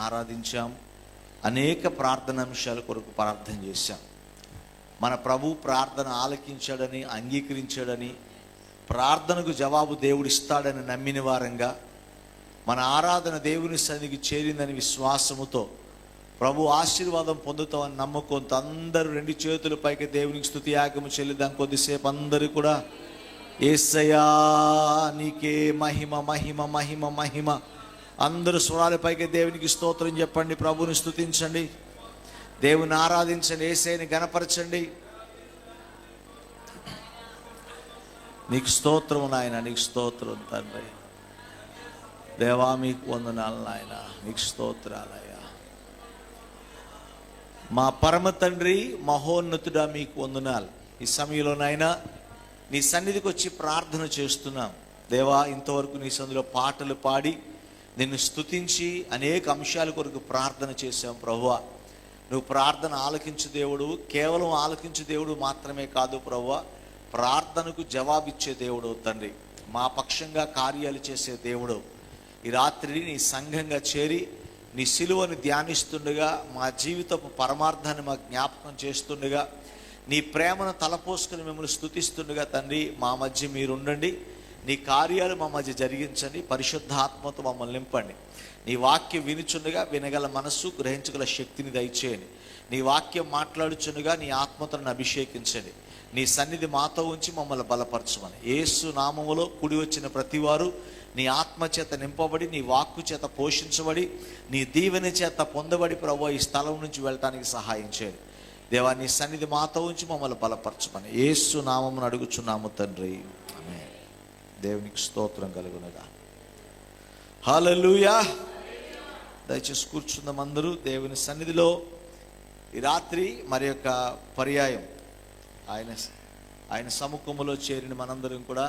ఆరాధించాం. అనేక ప్రార్థనాంశాల కొరకు ప్రార్థన చేశాం. మన ప్రభు ప్రార్థన ఆలకించాడని, అంగీకరించాడని, ప్రార్థనకు జవాబు దేవుడు ఇస్తాడని నమ్మిన వారంగా మన ఆరాధన దేవుని సన్నిధికి చేరిందని విశ్వాసముతో ప్రభు ఆశీర్వాదం పొందుతామని నమ్మకంతో అందరూ రెండు చేతుల పైకి దేవునికి స్తుతి యాగము చెల్లిద్దాం. కొద్దిసేపు అందరూ కూడా యేసయ్యా నీకే మహిమ మహిమ మహిమ మహిమ. అందరూ స్వరాల పైకి దేవునికి స్తోత్రం చెప్పండి, ప్రభుని స్తుతించండి, దేవుని ఆరాధించండి, యేసయ్యని గణపరచండి. నీకు స్తోత్రం నాయన, నీకు స్తోత్రం తండ్రి. దేవా మీకు వందనాలు నాయన, నీకు స్తోత్రాలయ్యా. మా పరమ తండ్రి మహోన్నతుడా మీకు వందనాలు. ఈ సమయంలో నాయన నీ సన్నిధికి వచ్చి ప్రార్థన చేస్తున్నాం. దేవా ఇంతవరకు నీ సన్నిధిలో పాటలు పాడి నిన్ను స్తుతించి అనేక అంశాల కొరకు ప్రార్థన చేశాం. ప్రభువా నువ్వు ప్రార్థన ఆలకించు దేవుడు, కేవలం ఆలకించు దేవుడు మాత్రమే కాదు ప్రభువా, ప్రార్థనకు జవాబిచ్చే దేవుడు తండ్రి. మా పక్షంగా కార్యాలు చేసే దేవుడు. ఈ రాత్రి నీ సంఘంగా చేరి నీ సిలువను ధ్యానిస్తుండగా, మా జీవితపు పరమార్థాన్ని మా జ్ఞాపకం చేస్తుండగా, నీ ప్రేమను తలపోసుకుని మిమ్మల్ని స్తుతిస్తుండగా తండ్రి మా మధ్య మీరుండండి. నీ కార్యాలు మా మధ్య జరిగించండి. పరిశుద్ధాత్మతో మమ్మల్ని నింపండి. నీ వాక్యం వినుచుండగా వినగల మనస్సు, గ్రహించగల శక్తిని దయచేయండి. నీ వాక్యం మాట్లాడుచుండగా నీ ఆత్మతో అభిషేకించండి. నీ సన్నిధి మాతో ఉంచి మమ్మల్ని బలపరచమని యేసు నామములో కూడి వచ్చిన ప్రతివారు నీ ఆత్మ చేత నింపబడి, నీ వాక్కు చేత పోషించబడి, నీ దీవెన చేత పొందబడి ప్రభువా ఈ స్థలం నుంచి వెళ్ళటానికి సహాయం చేయండి. దేవా నీ సన్నిధి మాతో ఉంచి మమ్మల్ని బలపరచమని యేసు నామమును అడుగుచున్నాము తండ్రి, ఆమేన్. దేవునికి స్తోత్రం కలుగునుగా. హల్లెలూయా. దయచేసి కూర్చుందాం అందరూ దేవుని సన్నిధిలో. ఈ రాత్రి మరి యొక్క పర్యాయం ఆయన సముఖములో చేరిన మనందరం కూడా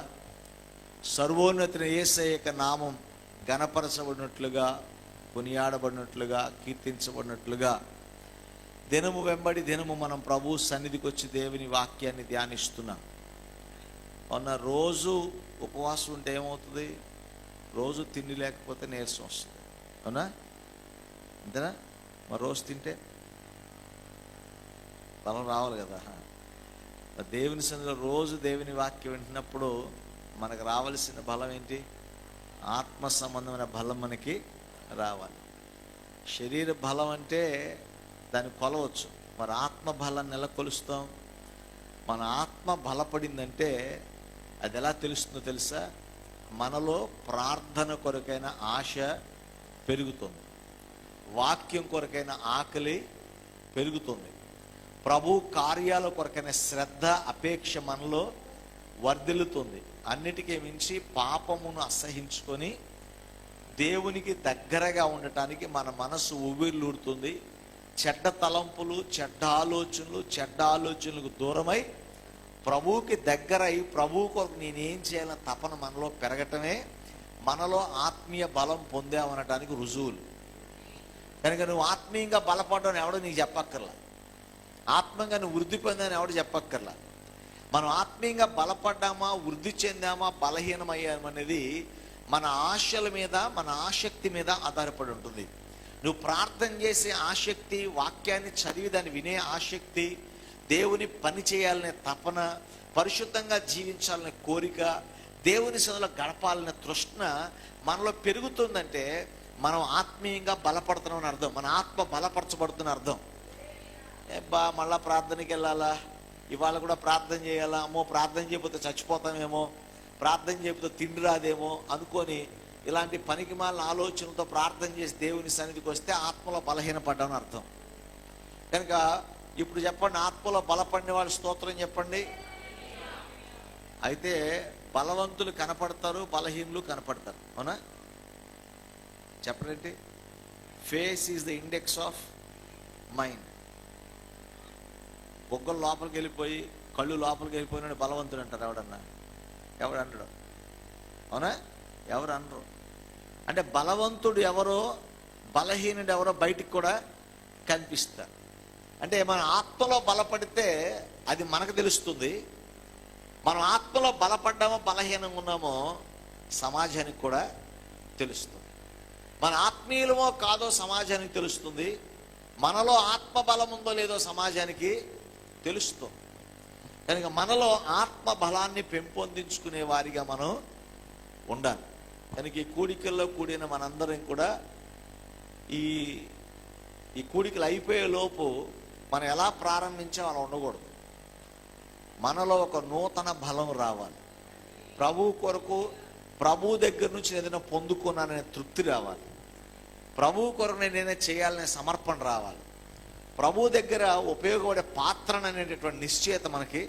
సర్వోన్నతుని యేసయ్య యొక్క నామం ఘనపరచబడినట్లుగా, కొనియాడబడినట్లుగా, కీర్తించబడినట్లుగా దినము వెంబడి దినము మనం ప్రభు సన్నిధికి వచ్చి దేవుని వాక్యాన్ని ధ్యానిస్తున్నాం. మొన్న రోజు ఉపవాసం ఉంటే ఏమవుతుంది? రోజు తిండి లేకపోతే నీరసం వస్తుంది, అవునా? అంతేనా? మరి రోజు తింటే బలం రావాలి కదా. దేవుని సన్నిధిలో రోజు దేవుని వాక్యం వింటున్నప్పుడు మనకు రావాల్సిన బలం ఏంటి? ఆత్మ సంబంధమైన బలం మనకి రావాలి. శరీర బలం అంటే దాన్ని కొలవచ్చు, మరి ఆత్మ బలాన్ని ఎలా కొలుస్తాం? మన ఆత్మ బలపడిందంటే అది ఎలా తెలుస్తుందో తెలుసా? మనలో ప్రార్థన కొరకైన ఆశ పెరుగుతుంది, వాక్యం కొరకైన ఆకలి పెరుగుతుంది, ప్రభు కార్యాల కొరకైన శ్రద్ధ అపేక్ష మనలో వర్ధిల్లుతుంది. అన్నిటికీ మించి పాపమును అసహించుకొని దేవునికి దగ్గరగా ఉండటానికి మన మనసు ఉవ్విళ్ళూరుతుంది. చెడ్డ తలంపులు, చెడ్డ ఆలోచనలకు దూరమై ప్రభువుకి దగ్గరై ప్రభు కొరకు నేనేం చేయాలని తపన మనలో పెరగటమే మనలో ఆత్మీయ బలం పొందామనటానికి రుజువులు. కనుక నువ్వు ఆత్మీయంగా బలపడడం ఎవడో నీకు చెప్పక్కర్లా, ఆత్మీయంగా నువ్వు వృద్ధి పొందని ఎవడు చెప్పక్కర్లా. మనం ఆత్మీయంగా బలపడ్డామా, వృద్ధి చెందామా, బలహీనమయ్యామనేది మన ఆశల మీద, మన ఆసక్తి మీద ఆధారపడి ఉంటుంది. నువ్వు ప్రార్థన చేసే ఆసక్తి, వాక్యాన్ని చదివి దాన్ని వినే ఆసక్తి, దేవుని పని చేయాలనే తపన, పరిశుద్ధంగా జీవించాలనే కోరిక, దేవుని సన్నిధిలో గడపాలనే తృష్ణ మనలో పెరుగుతుందంటే మనం ఆత్మీయంగా బలపడుతున్నామని అర్థం. మన ఆత్మ బలపరచబడుతున్న అర్థం. మళ్ళా ప్రార్థనకి వెళ్ళాలా, ఇవాళ కూడా ప్రార్థన చేయాలా, అమ్మో ప్రార్థన చేయకపోతే చచ్చిపోతామేమో, ప్రార్థన చేయకపోతే తిండి రాదేమో అనుకొని ఇలాంటి పనికిమాలిన ఆలోచనలతో ప్రార్థన చేసి దేవుని సన్నిధికి వస్తే ఆత్మలో బలహీనపడ్డామని అర్థం. కనుక ఇప్పుడు చెప్పండి, ఆత్మలో బలపడిన వాళ్ళు స్తోత్రం చెప్పండి. అయితే బలవంతులు కనపడతారు, బలహీనులు కనపడతారు, అవునా? చెప్పండి. Face is the index of mind. బొగ్గలు లోపలికి వెళ్ళిపోయి, కళ్ళు లోపలికి వెళ్ళిపోయిన బలవంతుడు అంటారు. ఎవడు అంటాడు? అవునా? ఎవరు అనరు. అంటే బలవంతుడు ఎవరో, బలహీనుడు ఎవరో బయటికి కూడా కనిపిస్తారు. అంటే మన ఆత్మలో బలపడితే అది మనకు తెలుస్తుంది. మనం ఆత్మలో బలపడ్డామో బలహీనంగా ఉన్నామో సమాజానికి కూడా తెలుస్తుంది. మన ఆత్మీయులమో కాదో సమాజానికి తెలుస్తుంది, మనలో ఆత్మబలం ఉందో లేదో సమాజానికి తెలుస్తుంది. కనుక మనలో ఆత్మ బలాన్ని పెంపొందించుకునే వారిగా మనం ఉండాలి. కనుక ఈ కూడికల్లో కూడిన మనందరం కూడా ఈ కూడికలు అయిపోయే లోపు మనం ఎలా ప్రారంభించాం అలా ఉండకూడదు. మనలో ఒక నూతన బలం రావాలి. ప్రభు కొరకు ప్రభు దగ్గర నుంచి ఏదైనా పొందుకున్నాననే తృప్తి రావాలి. ప్రభు కొరకు నేనేదైనా చేయాలనే సమర్పణ రావాలి. ప్రభు దగ్గర ఉపయోగపడే పాత్రననేటటువంటి నిశ్చయత మనకి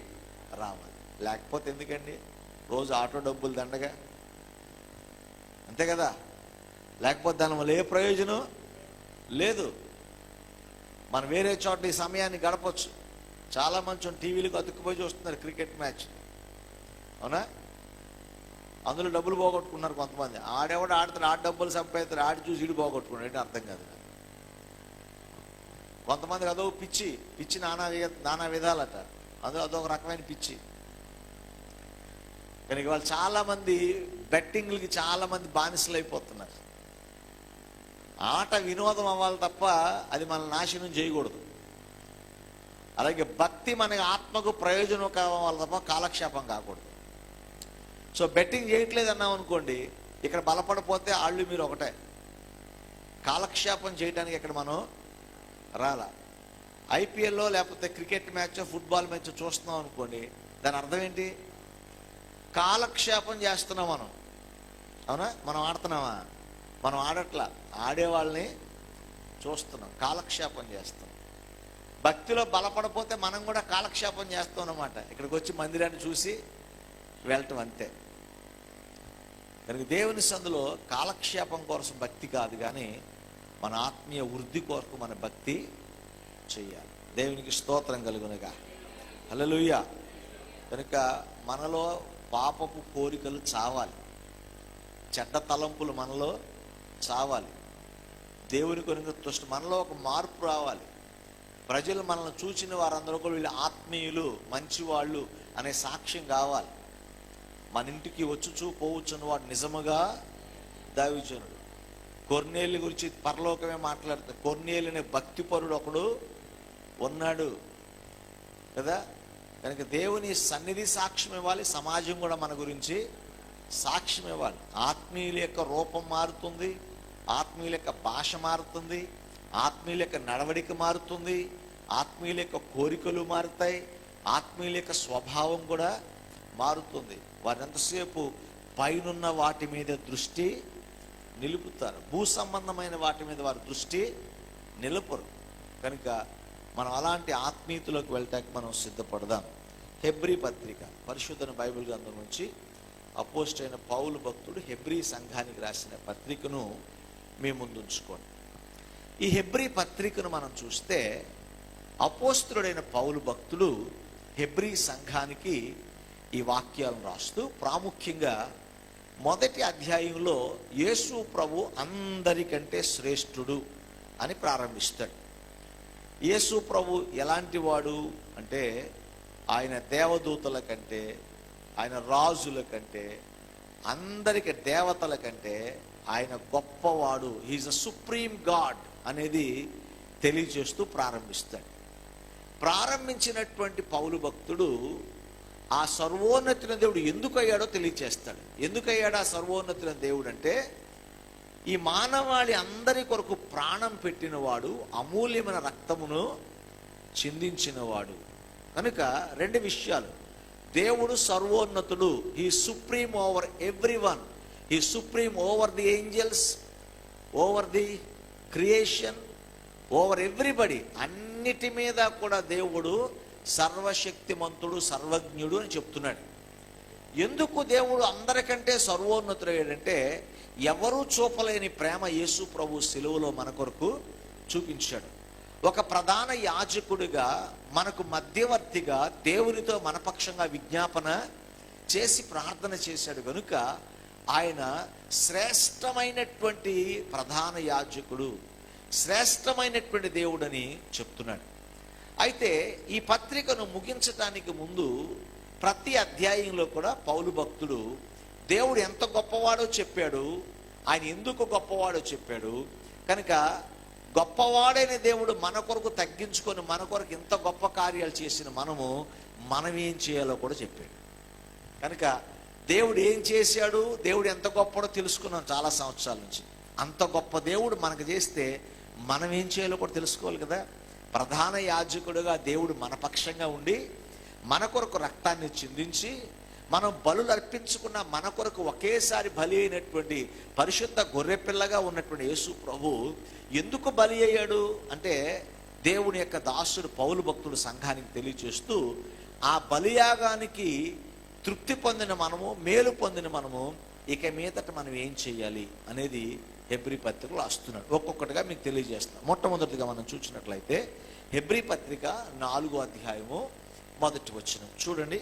రావాలి. లేకపోతే ఎందుకండి రోజు ఆటో డబ్బులు దండగా, అంతే కదా? లేకపోతే దానివల్ల ఏ ప్రయోజనం లేదు. మనం వేరే చోట ఈ సమయాన్ని గడపచ్చు. చాలా మంది టీవీలకు అతుక్కుపోయి చూస్తున్నారు క్రికెట్ మ్యాచ్, అవునా? అందులో డబ్బులు పోగొట్టుకున్నారు కొంతమంది. ఆడెవడు ఆడుతారు, ఆడ డబ్బులు సంపాదిస్తారు, ఆడి చూసి ఇడు పోగొట్టుకున్నాడు అంటే అర్థం కాదు. కొంతమందికి అదో పిచ్చి నానా విధాలట. అదొక రకమైన పిచ్చి. కనుక వాళ్ళు చాలామంది బెట్టింగ్లకి చాలామంది బానిసలు అయిపోతున్నారు. ఆట వినోదం అవ్వాలి తప్ప అది మన నాశనం చేయకూడదు. అలాగే భక్తి మనకి ఆత్మకు ప్రయోజనం కావాలి తప్ప కాలక్షేపం కాకూడదు. సో బెట్టింగ్ చేయట్లేదు అన్నాం అనుకోండి, ఇక్కడ బలపడిపోతే వాళ్ళు మీరు ఒకటే. కాలక్షేపం చేయడానికి ఇక్కడ మనం రాలా. ఐపీఎల్లో లేకపోతే క్రికెట్ మ్యాచ్, ఫుట్బాల్ మ్యాచ్ చూస్తున్నాం అనుకోండి, దాని అర్థం ఏంటి? కాలక్షేపం చేస్తున్నాం మనం, అవునా? మనం ఆడుతున్నామా? మనం ఆడట్లా, ఆడేవాళ్ళని చూస్తున్నాం, కాలక్షేపం చేస్తున్నాం. భక్తిలో బలపడిపోతే మనం కూడా కాలక్షేపం చేస్తాం అన్నమాట. ఇక్కడికి వచ్చి మందిరాన్ని చూసి వెళ్ళటం అంతే. కనుక దేవుని సందులో కాలక్షేపం కోసం భక్తి కాదు, కానీ మన ఆత్మీయ వృద్ధి కొరకు మన భక్తి చెయ్యాలి. దేవునికి స్తోత్రం కలుగునుగా. హల్లెలూయా. కనుక మనలో పాపపు కోరికలు చావాలి, చెడ్డ తలంపులు మనలో చావాలి. దేవుని కొరకు దృష్టి మనలో ఒక మార్పు రావాలి. ప్రజలు మనల్ని చూసిన వారందరూ కూడా వీళ్ళు ఆత్మీయులు, మంచివాళ్ళు అనే సాక్ష్యం కావాలి. మన ఇంటికి వచ్చుచూ పోవచ్చున్న వాడు నిజముగా దైవజనుడు. కొర్నేలు గురించి పరలోకమే మాట్లాడుతుంది. కొర్నేలు అనే భక్తిపరుడు ఒకడు ఉన్నాడు కదా. కనుక దేవుని సన్నిధి సాక్ష్యం ఇవ్వాలి, సమాజం కూడా మన గురించి సాక్ష్యం ఇవ్వాలి. ఆత్మీయుల యొక్క రూపం మారుతుంది, ఆత్మీయుల యొక్క భాష మారుతుంది, ఆత్మీయుల యొక్క నడవడిక మారుతుంది, ఆత్మీయుల యొక్క కోరికలు మారుతాయి, ఆత్మీయుల యొక్క స్వభావం కూడా మారుతుంది. వారు ఎంతసేపు పైనున్న వాటి మీద దృష్టి నిలుపుతారు, భూ సంబంధమైన వాటి మీద వారి దృష్టి నిలుపరు. కనుక మనం అలాంటి ఆత్మీయతలోకి వెళ్ళటానికి మనం సిద్ధపడదాం. హెబ్రీ పత్రిక, పరిశుద్ధ బైబిల్ గ్రంథం నుంచి అపోస్తలుడైన అయిన పౌలు భక్తుడు హెబ్రీ సంఘానికి రాసిన పత్రికను మీ ముందు ఉంచుకోండి. ఈ హెబ్రీ పత్రికను మనం చూస్తే అపోస్తలుడైన పౌలు భక్తుడు హెబ్రీ సంఘానికి ఈ వాక్యాలను రాస్తూ ప్రాముఖ్యంగా మొదటి అధ్యాయంలో యేసు ప్రభు అందరికంటే శ్రేష్ఠుడు అని ప్రారంభిస్తాడు. యేసు ప్రభు ఎలాంటి వాడు అంటే, ఆయన దేవదూతల కంటే, ఆయన రాజుల కంటే, అందరికి దేవతల కంటే ఆయన గొప్పవాడు. హీఈస్ అ సుప్రీం గాడ్ అనేది తెలియజేస్తూ ప్రారంభిస్తాడు. ప్రారంభించినటువంటి పౌలు భక్తుడు ఆ సర్వోన్నతుల దేవుడు ఎందుకు అయ్యాడో తెలియచేస్తాడు. ఎందుకయ్యాడు ఆ సర్వోన్నతుల దేవుడు అంటే, ఈ మానవాళి అందరి కొరకు ప్రాణం పెట్టినవాడు, అమూల్యమైన రక్తమును చిందించినవాడు. కనుక రెండు విషయాలు, దేవుడు సర్వోన్నతుడు, he supreme over everyone, he supreme over the angels, over the creation, over everybody. అన్నిటి మీద కూడా దేవుడు సర్వశక్తిమంతుడు, సర్వజ్ఞుడు అని చెప్తున్నాడు. ఎందుకు దేవుడు అందరికంటే సర్వోన్నతుడయ్యాడంటే, ఎవరూ చూపలేని ప్రేమ యేసు ప్రభు సిలువలో మన కొరకు చూపించాడు. ఒక ప్రధాన యాజకుడిగా, మనకు మధ్యవర్తిగా దేవునితో మనపక్షంగా విజ్ఞాపన చేసి ప్రార్థన చేశాడు. కనుక ఆయన శ్రేష్టమైనటువంటి ప్రధాన యాజకుడు, శ్రేష్టమైనటువంటి దేవుడని చెప్తున్నాడు. అయితే ఈ పత్రికను ముగించటానికి ముందు ప్రతి అధ్యాయంలో కూడా పౌలు భక్తుడు దేవుడు ఎంత గొప్పవాడో చెప్పాడు, ఆయన ఎందుకు గొప్పవాడో చెప్పాడు. కనుక గొప్పవాడైన దేవుడు మన కొరకు తగ్గించుకొని మన కొరకు ఇంత గొప్ప కార్యాలు చేసిన మనం ఏం చేయాలో కూడా చెప్పాడు. కనుక దేవుడు ఏం చేశాడు, దేవుడు ఎంత గొప్పడో తెలుసుకున్నాం చాలా సంవత్సరాల నుంచి. అంత గొప్ప దేవుడు మనకు చేస్తే మనం ఏం చేయాలో కూడా తెలుసుకోవాలి కదా. ప్రధాన యాజకుడుగా దేవుడు మన పక్షంగా ఉండి మన కొరకు రక్తాన్ని చిందించి మనం బలులు అర్పించుకున్న మన కొరకు ఒకేసారి బలి అయినటువంటి పరిశుద్ధ గొర్రెపిల్లగా ఉన్నటువంటి యేసు ప్రభు ఎందుకు బలి అయ్యాడు అంటే, దేవుని యొక్క దాసుడు పౌలు భక్తుడు సంఘానికి తెలియచేస్తూ ఆ బలియాగానికి తృప్తి పొందిన మనము, మేలు పొందిన మనము ఇక మీదట మనం ఏం చేయాలి అనేది హెబ్రీ పత్రికలో రాస్తున్నాడు. ఒక్కొక్కటిగా మీకు తెలియజేస్తున్నాను. మొట్టమొదటిగా మనం చూసినట్లయితే హెబ్రీ పత్రిక 4వ అధ్యాయము 1వ వచనం చూడండి.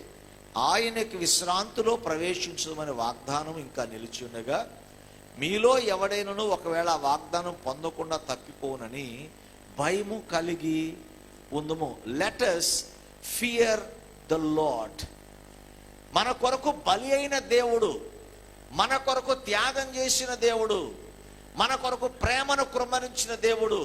ఆయనకి విశ్రాంతిలో ప్రవేశించమనే వాగ్దానం ఇంకా నిలిచి ఉండగా మీలో ఎవడైనను ఒకవేళ ఆ వాగ్దానం పొందకుండా తప్పిపోనని భయము కలిగి ఉందము. Let us fear the Lord. మన కొరకు బలి అయిన దేవుడు, మన కొరకు త్యాగం చేసిన దేవుడు, మన కొరకు ప్రేమను కుమ్మరించిన దేవుడు,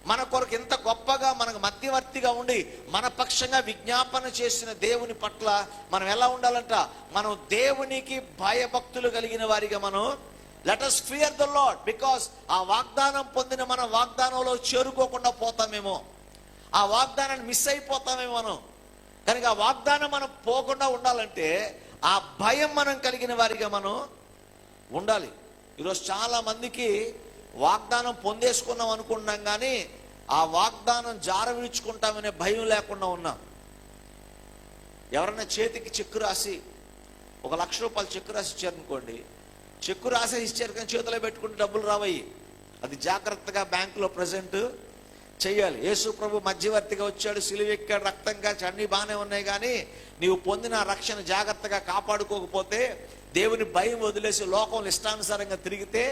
మన కొరకు ఇంత గొప్పగా మనకు మధ్యవర్తిగా ఉండి మన పక్షంగా విజ్ఞాపన చేసిన దేవుని పట్ల మనం ఎలా ఉండాలంట, మనం దేవునికి భయభక్తులు కలిగిన వారిగా మనం let us fear the lord. Because ఆ వాగ్దానం పొందిన మనం వాగ్దానంలో చేరుకోకుండా పోతామేమో, ఆ వాగ్దానాన్ని మిస్ అయిపోతామేమో మనం. కనుక ఆ వాగ్దానం మనం పోకుండా ఉండాలంటే ఆ భయం మనం కలిగిన వారిగా మనం ఉండాలి. ఈరోజు చాలా మందికి వాగ్దానం పొందేసుకున్నాం అనుకుంటున్నాం, కానీ ఆ వాగ్దానం జార విడుచుకుంటామనే భయం లేకుండా ఉన్నాం. ఎవరైనా చేతికి చెక్కు రాసి ₹1,00,000 చెక్కు రాసి ఇచ్చారనుకోండి, చెక్కు రాసే ఇచ్చారు కానీ చేతిలో పెట్టుకుంటే డబ్బులు రావయ్యి. అది జాగ్రత్తగా బ్యాంకులో ప్రజెంట్ చెయ్యాలి. యేసు ప్రభు మధ్యవర్తిగా వచ్చాడు, సిలువెక్కాడు, రక్తంగా అన్నీ బాగానే ఉన్నాయి, కానీ నీవు పొందిన రక్షణ జాగ్రత్తగా కాపాడుకోకపోతే, దేవుని భయం వదిలేసి లోకంలో ఇష్టానుసారంగా తిరిగితే,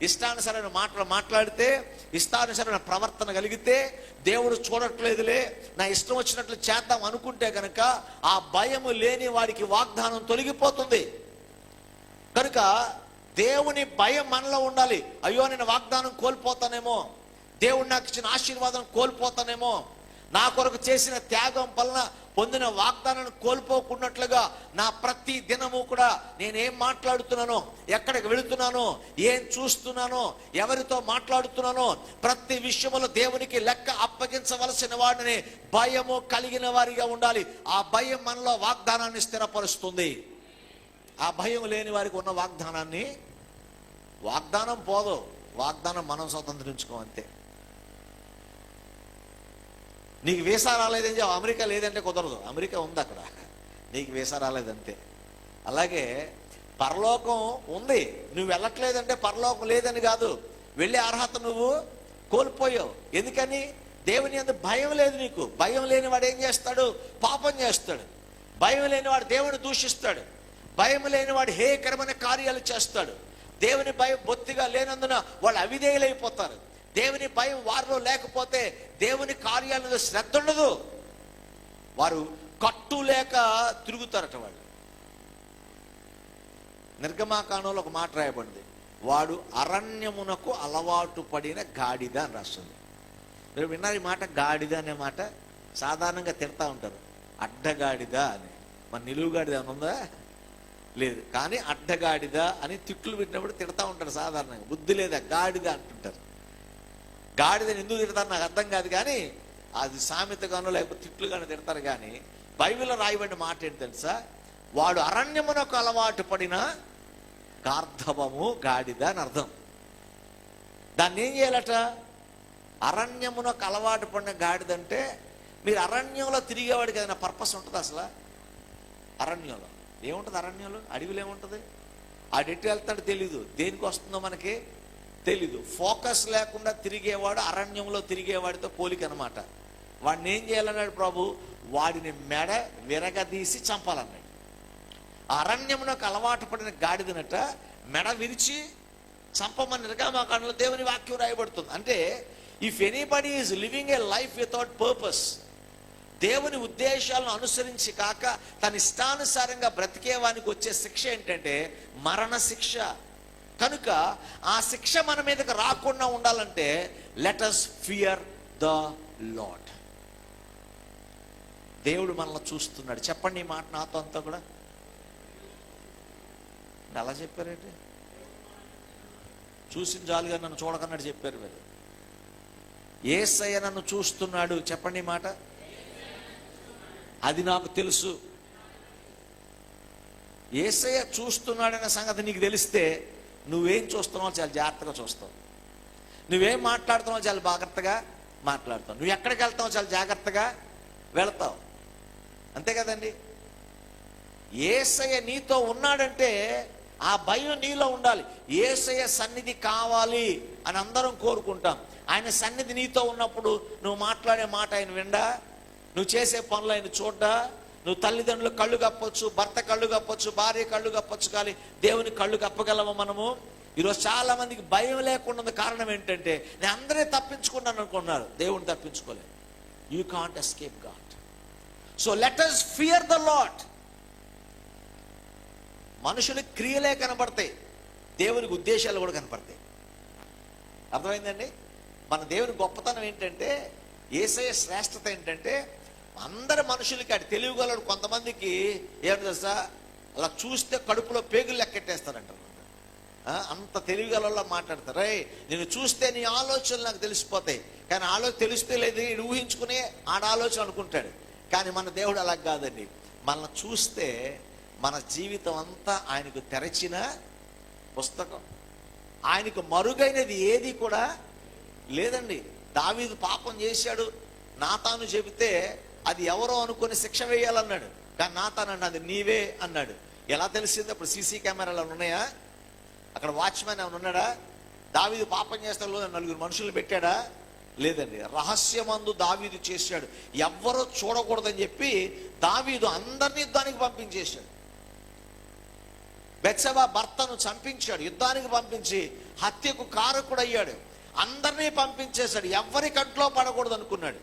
ఇష్టానుసారమైన మాటలు మాట్లాడితే, ఇష్టానుసారమైన ప్రవర్తన కలిగితే, దేవుడు చూడట్లేదులే నా ఇష్టం వచ్చినట్లు చేద్దాం అనుకుంటే కనుక ఆ భయము లేని వాడికి వాగ్దానం తొలగిపోతుంది. కనుక దేవుని భయం మనలో ఉండాలి. అయ్యో నేను వాగ్దానం కోల్పోతానేమో, దేవుడు నాకు ఇచ్చిన ఆశీర్వాదం కోల్పోతానేమో, నా కొరకు చేసిన త్యాగం వలన పొందిన వాగ్దానాన్ని కోల్పోకున్నట్లుగా నా ప్రతి దినము కూడా నేనేం మాట్లాడుతున్నానో, ఎక్కడికి వెళుతున్నానో, ఏం చూస్తున్నానో, ఎవరితో మాట్లాడుతున్నానో ప్రతి విషయంలో దేవునికి లెక్క అప్పగించవలసిన వాడిని భయము కలిగిన వారిగా ఉండాలి. ఆ భయం మనలో వాగ్దానాన్ని స్థిరపరుస్తుంది. ఆ భయం లేని వారికి ఉన్న వాగ్దానం పోదు, వాగ్దానం మనం స్వతంత్రించుకోమంతే. నీకు వీసా రాలేదని చెప్పి అమెరికా లేదంటే కుదరదు. అమెరికా ఉంది అక్కడ, నీకు వీసా రాలేదంతే. అలాగే పరలోకం ఉంది, నువ్వు వెళ్ళట్లేదంటే పరలోకం లేదని కాదు, వెళ్ళే అర్హత నువ్వు కోల్పోయావు. ఎందుకని? దేవుని యందు భయం లేదు నీకు. భయం లేని వాడు ఏం చేస్తాడు? పాపం చేస్తాడు. భయం లేనివాడు దేవుని దూషిస్తాడు. భయం లేనివాడు హేయకరమైన కార్యాలు చేస్తాడు. దేవుని భయం బొత్తిగా లేనందున వాళ్ళు అవిధేయులైపోతారు. దేవుని భయం వారిలో లేకపోతే దేవుని కార్యాలలో శ్రద్ధ ఉండదు. వారు కట్టు లేక తిరుగుతారట. వాళ్ళు నిర్గమాకాండంలో ఒక మాట రాయబడింది, వాడు అరణ్యమునకు అలవాటు పడిన గాడిద అని రాస్తుంది. మీరు విన్నారు ఈ మాట? గాడిద అనే మాట సాధారణంగా తిడతా ఉంటారు, అడ్డగాడిద అని. మన నిలువుగాడిద అని ఉందా? లేదు. కానీ అడ్డగాడిద అని తిట్లు పెట్టినప్పుడు తిడతా ఉంటారు సాధారణంగా. బుద్ధి లేదా గాడిద అంటుంటారు. గాడిదని ఎందుకు తిడతారు నాకు అర్థం కాదు, కానీ అది సామెతగానో లేకపోతే తిట్లుగానో తిడతారు. కానీ బైబిల్లో రాయబడిన మాట ఏంటి తెలుసా? వాడు అరణ్యమునకు అలవాటు పడిన గార్ధవము, గాడిద అని అర్థం. దాన్ని ఏం చేయాలట? అరణ్యమునకు అలవాటు పడిన గాడిదంటే, మీరు అరణ్యంలో తిరిగేవాడికి ఏదైనా పర్పస్ ఉంటుంది అసలు? అరణ్యంలో ఏముంటుంది? అరణ్యంలో అడవిలో ఏముంటుంది? ఆడెట్టు వెళ్తాడో తెలీదు, దేనికి వస్తుందో మనకి తెలీదు. ఫోకస్ లేకుండా తిరిగేవాడు అరణ్యంలో తిరిగేవాడితో పోలిక అనమాట. వాడిని ఏం చేయాలన్నాడు ప్రభు? వాడిని మెడ విరగదీసి చంపాలన్నాడు. అరణ్యమునకు అలవాటు పడిన గాడిదనట మెడ విరిచి చంపమని నిర్గమాకాండంలో దేవుని వాక్యం రాయబడుతుంది. అంటే if anybody is living a life without purpose, దేవుని ఉద్దేశాలను అనుసరించి కాక తన ఇష్టానుసారంగా బ్రతికేవానికి వచ్చే శిక్ష ఏంటంటే మరణ శిక్ష. కనుక ఆ శిక్ష మన మీదకి రాకుండా ఉండాలంటే let us fear the lord. దేవుడు మనల్ని చూస్తున్నాడు. చెప్పండి ఈ మాట నాతో అంతా కూడా. అలా చెప్పారేంటి? చూసిన జాలుగా నన్ను చూడకన్నాడు చెప్పారు మీరు. యేసయ్య నన్ను చూస్తున్నాడు. చెప్పండి ఈ మాట. అది నాకు తెలుసు. యేసయ్య చూస్తున్నాడనే సంగతి నీకు తెలిస్తే నువ్వేం చూస్తున్నావో చాలా జాగ్రత్తగా చూస్తావు. నువ్వేం మాట్లాడుతున్నావో చాలా జాగ్రత్తగా మాట్లాడతావు. నువ్వు ఎక్కడికి వెళ్తావో చాలా జాగ్రత్తగా వెళతావు. అంతే కదండి. యేసయ్య నీతో ఉన్నాడంటే ఆ భయం నీలో ఉండాలి. యేసయ్య సన్నిధి కావాలి అని అందరం కోరుకుంటాం. ఆయన సన్నిధి నీతో ఉన్నప్పుడు నువ్వు మాట్లాడే మాట ఆయన విండా, నువ్వు చేసే పనులు ఆయన చూడ్డా, నువ్వు తల్లిదండ్రులు కళ్ళు కప్పొచ్చు, భర్త కళ్ళు కప్పొచ్చు, భార్య కళ్ళు కప్పొచ్చు, కానీ దేవుని కళ్ళు కప్పగలము మనము? ఈరోజు చాలా మందికి భయం లేకుండా కారణం ఏంటంటే నేను అందరే తప్పించుకున్నాను అనుకున్నారు. దేవుని తప్పించుకోలేదు. You can't escape God. So let us fear the Lord. మనుషులకు క్రియలే కనపడతాయి, దేవునికి ఉద్దేశాలు కూడా కనపడతాయి. అర్థమైందండి? మన దేవుని గొప్పతనం ఏంటంటే, యేసయ్య శ్రేష్టత ఏంటంటే, అందరి మనుషులకి అటు తెలియగలడు. కొంతమందికి ఏమిటి తెలుసా, అలా చూస్తే కడుపులో పేగులు లెక్కెట్టేస్తారంటారు. అంత తెలివిగలలో మాట్లాడతారు. రే నేను చూస్తే నీ ఆలోచనలు నాకు తెలిసిపోతాయి, కానీ ఆలోచన తెలిస్తే లేదు ఊహించుకునే ఆడ ఆలోచన అనుకుంటాడు. కానీ మన దేవుడు అలా కాదండి. మనల్ని చూస్తే మన జీవితం అంతా ఆయనకు తెరచిన పుస్తకం. ఆయనకు మరుగైనది ఏది కూడా లేదండి. దావీదు పాపం చేశాడు, నాతాను చెబితే అది ఎవరో అనుకుని శిక్ష వేయాలన్నాడు. కానీ నాతాను అన్నది నీవే అన్నాడు. ఎలా తెలిసింది? అప్పుడు సీసీ కెమెరాలు ఉన్నాయా? అక్కడ వాచ్మెన్ ఏమైనా ఉన్నాడా? దావీదు పాపం చేస్తే 4 మనుషులు పెట్టాడా? లేదండి. రహస్యమందు దావీదు చేశాడు, ఎవ్వరూ చూడకూడదని చెప్పి దావీదు అందరినీ యుద్ధానికి పంపించేశాడు. బెత్షెబా భర్తను చంపించాడు, యుద్ధానికి పంపించి హత్యకు కారకుడయ్యాడు. అందరినీ పంపించేశాడు, ఎవరి కంట్లో పడకూడదు అనుకున్నాడు.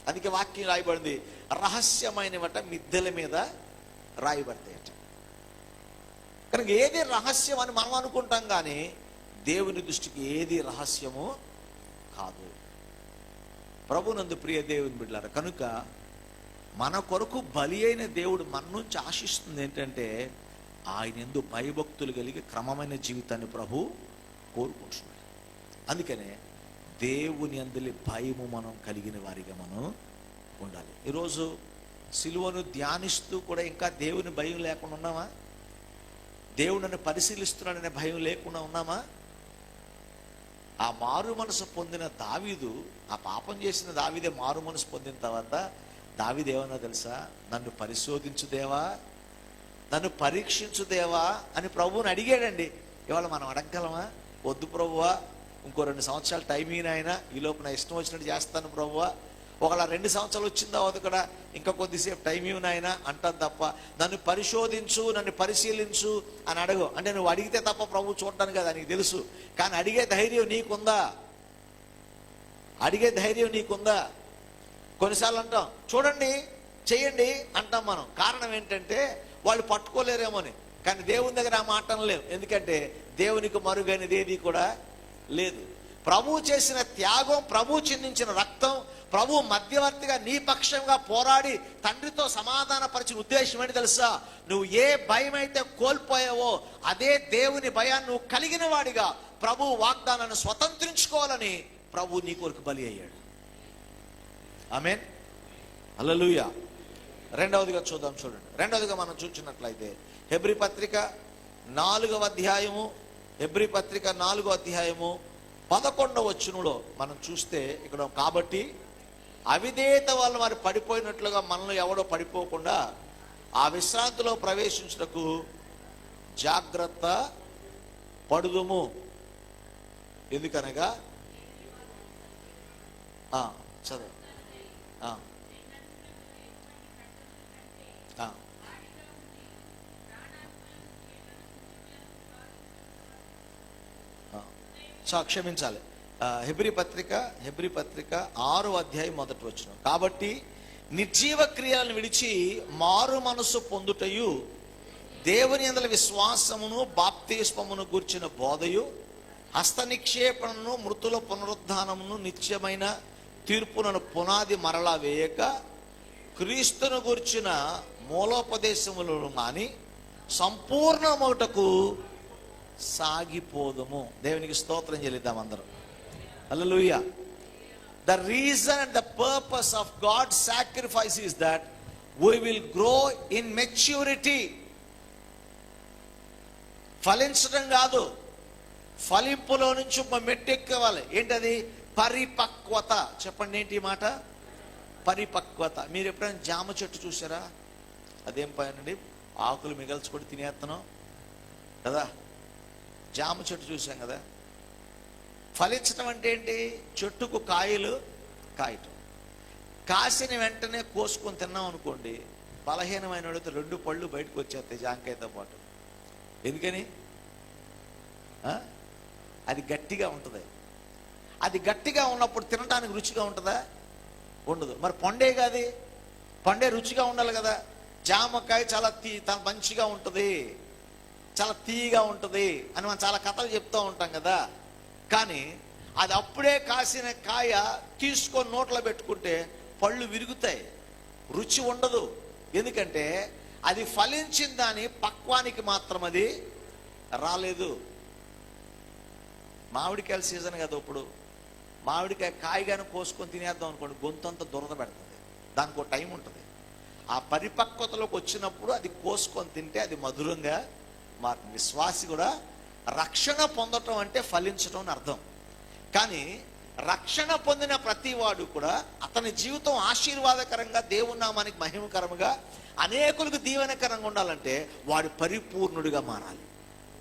అందుకే వాక్యం రాయబడింది, రహస్యమైనవట మిద్దెల మీద రాయబడతాయట. కనుక ఏది రహస్యం అని మనం అనుకుంటాం, కానీ దేవుని దృష్టికి ఏది రహస్యము కాదు. ప్రభునందు ప్రియ దేవుని బిడ్డలారా, కనుక మన కొరకు బలి అయిన దేవుడు మన నుంచి ఆశిస్తుంది ఏంటంటే, ఆయన యందు భయభక్తులు కలిగి క్రమమైన జీవితాన్ని ప్రభు కోరుకుంటున్నాడు. అందుకనే దేవుని యందలి భయము మనం కలిగిన వారిగా మనం ఉండాలి. ఈరోజు సిలువను ధ్యానిస్తూ కూడా ఇంకా దేవుని భయం లేకుండా ఉన్నామా? దేవుడిని పరిశీలిస్తున్నాడనే భయం లేకుండా ఉన్నామా? ఆ మారు మనసు పొందిన దావీదు, ఆ పాపం చేసిన దావీదే మారు మనసు పొందిన తర్వాత దావీదు ఏమన్నా తెలుసా? నన్ను పరిశోధించు దేవా, నన్ను పరీక్షించు దేవా అని ప్రభువుని అడిగాడండి. ఇవాళ మనం అడగగలమా? వద్దు ప్రభువా, ఇంకో 2 సంవత్సరాలు టైం అయినా ఈ లోపు నా ఇష్టం వచ్చినట్టు చేస్తాను ప్రభువా, ఒకవేళ 2 సంవత్సరాలు వచ్చిన తర్వాత కూడా ఇంకా కొద్దిసేపు టైం అయినా అంటాను తప్ప, నన్ను పరిశోధించు, నన్ను పరిశీలించు అని అడగు. అంటే నువ్వు అడిగితే తప్ప ప్రభు చూడటాను కదా, నీకు తెలుసు. కానీ అడిగే ధైర్యం నీకుందా? అడిగే ధైర్యం నీకుందా? కొన్నిసార్లు అంటాం చూడండి చెయ్యండి అంటాం మనం. కారణం ఏంటంటే వాళ్ళు పట్టుకోలేరేమోని. కానీ దేవుని దగ్గర ఆ మాట అనలేం. ఎందుకంటే దేవునికి మరుగైనది ఏది కూడా లేదు. ప్రభు చేసిన త్యాగం, ప్రభు చిందించిన రక్తం, ప్రభు మధ్యవర్తిగా నీ పక్షంగా పోరాడి తండ్రితో సమాధాన పరిచిన ఉద్దేశం ఏంటి తెలుసా? నువ్వు ఏ భయం అయితే కోల్పోయావో అదే దేవుని భయాన్ని నువ్వు కలిగిన వాడిగా ప్రభు వాగ్దానాన్ని స్వతంత్రించుకోవాలని ప్రభు నీ కొరకు బలి అయ్యాడు. ఆమేన్, హల్లెలూయా. రెండవదిగా చూద్దాం, చూడండి. రెండవదిగా మనం చూసినట్లయితే హెబ్రీ పత్రిక 4వ అధ్యాయము, హెబ్రీ పత్రిక 4వ అధ్యాయము 11వ వచనంలో మనం చూస్తే ఇక్కడ, కాబట్టి అవిధేయత వల్ల వారు పడిపోయినట్లుగా మనల్ని ఎవడో పడిపోకుండా ఆ విశ్రాంతిలో ప్రవేశించుటకు జాగ్రత్త పడుదుము. ఎందుకనగా చదువు క్షమించాలి. హెబ్రీ పత్రిక 6వ అధ్యాయం 1వ వచనం, కాబట్టి నిర్జీవ క్రియలను విడిచి మారు మనసు పొందుటయు దేవుని యందలి విశ్వాసమును బాప్తిస్మమును గూర్చిన బోధయు, హస్త నిక్షేపణను, మృతుల పునరుద్ధానమును, నిత్యమైన తీర్పునను పునాది మరలా వేయక క్రీస్తును గూర్చిన మూలోపదేశములను మాని సంపూర్ణమౌటకు సాగిపోదము. దేవునికి స్తోత్రం చెల్లిద్దాం అందరం. హల్లెలూయా. The reason and the purpose of God's sacrifice is that we will grow in maturity. ఫలించడం కాదు, ఫలింపులో నుంచి మెట్టెక్కవాలి. ఏంటది? పరిపక్వత. చెప్పండి, ఏంటి మాట? పరిపక్వత. మీరు ఎప్పుడైనా జామ చెట్టు చూసారా? అదేం పైనండి, ఆకులు మిగల్చుకొని తినేస్తున్నాం కదా. జామ చెట్టు చూసాం కదా. ఫలించడం అంటే ఏంటి? చెట్టుకు కాయలు కాయటం. కాసిన వెంటనే కోసుకొని తిన్నాం అనుకోండి, బలహీనమైన వాడితో 2 పళ్ళు బయటకు వచ్చేస్తాయి జాంకాయతో పాటు. ఎందుకని? అది గట్టిగా ఉంటుంది. అది గట్టిగా ఉన్నప్పుడు తినడానికి రుచిగా ఉంటుందా? ఉండదు. మరి పండే కాదు, పండే రుచిగా ఉండాలి కదా. జామకాయ చాలా మంచిగా ఉంటుంది, చాలా తీయగా ఉంటుంది అని మనం చాలా కథలు చెప్తూ ఉంటాం కదా. కానీ అది అప్పుడే కాసిన కాయ తీసుకొని నోట్లో పెట్టుకుంటే పళ్ళు విరుగుతాయి, రుచి ఉండదు. ఎందుకంటే అది ఫలించిన దాని పక్వానికి మాత్రం అది రాలేదు. మామిడికాయల సీజన్ కదా ఇప్పుడు. మామిడికాయ కాయగానే కోసుకొని తినేద్దాం అనుకోండి, గొంతంతా దురద పెడుతుంది. దానికి ఒక టైం ఉంటుంది. ఆ పరిపక్వతలోకి వచ్చినప్పుడు అది కోసుకొని తింటే అది మధురంగా మారుతుంది. విశ్వాసి కూడా రక్షణ పొందటం అంటే ఫలించటం అని అర్థం. కానీ రక్షణ పొందిన ప్రతి వాడు కూడా అతని జీవితం ఆశీర్వాదకరంగా, దేవుని నామానికి మహిమకరంగా, అనేకులకు దీవెనకరంగా ఉండాలంటే వాడు పరిపూర్ణుడిగా మారాలి,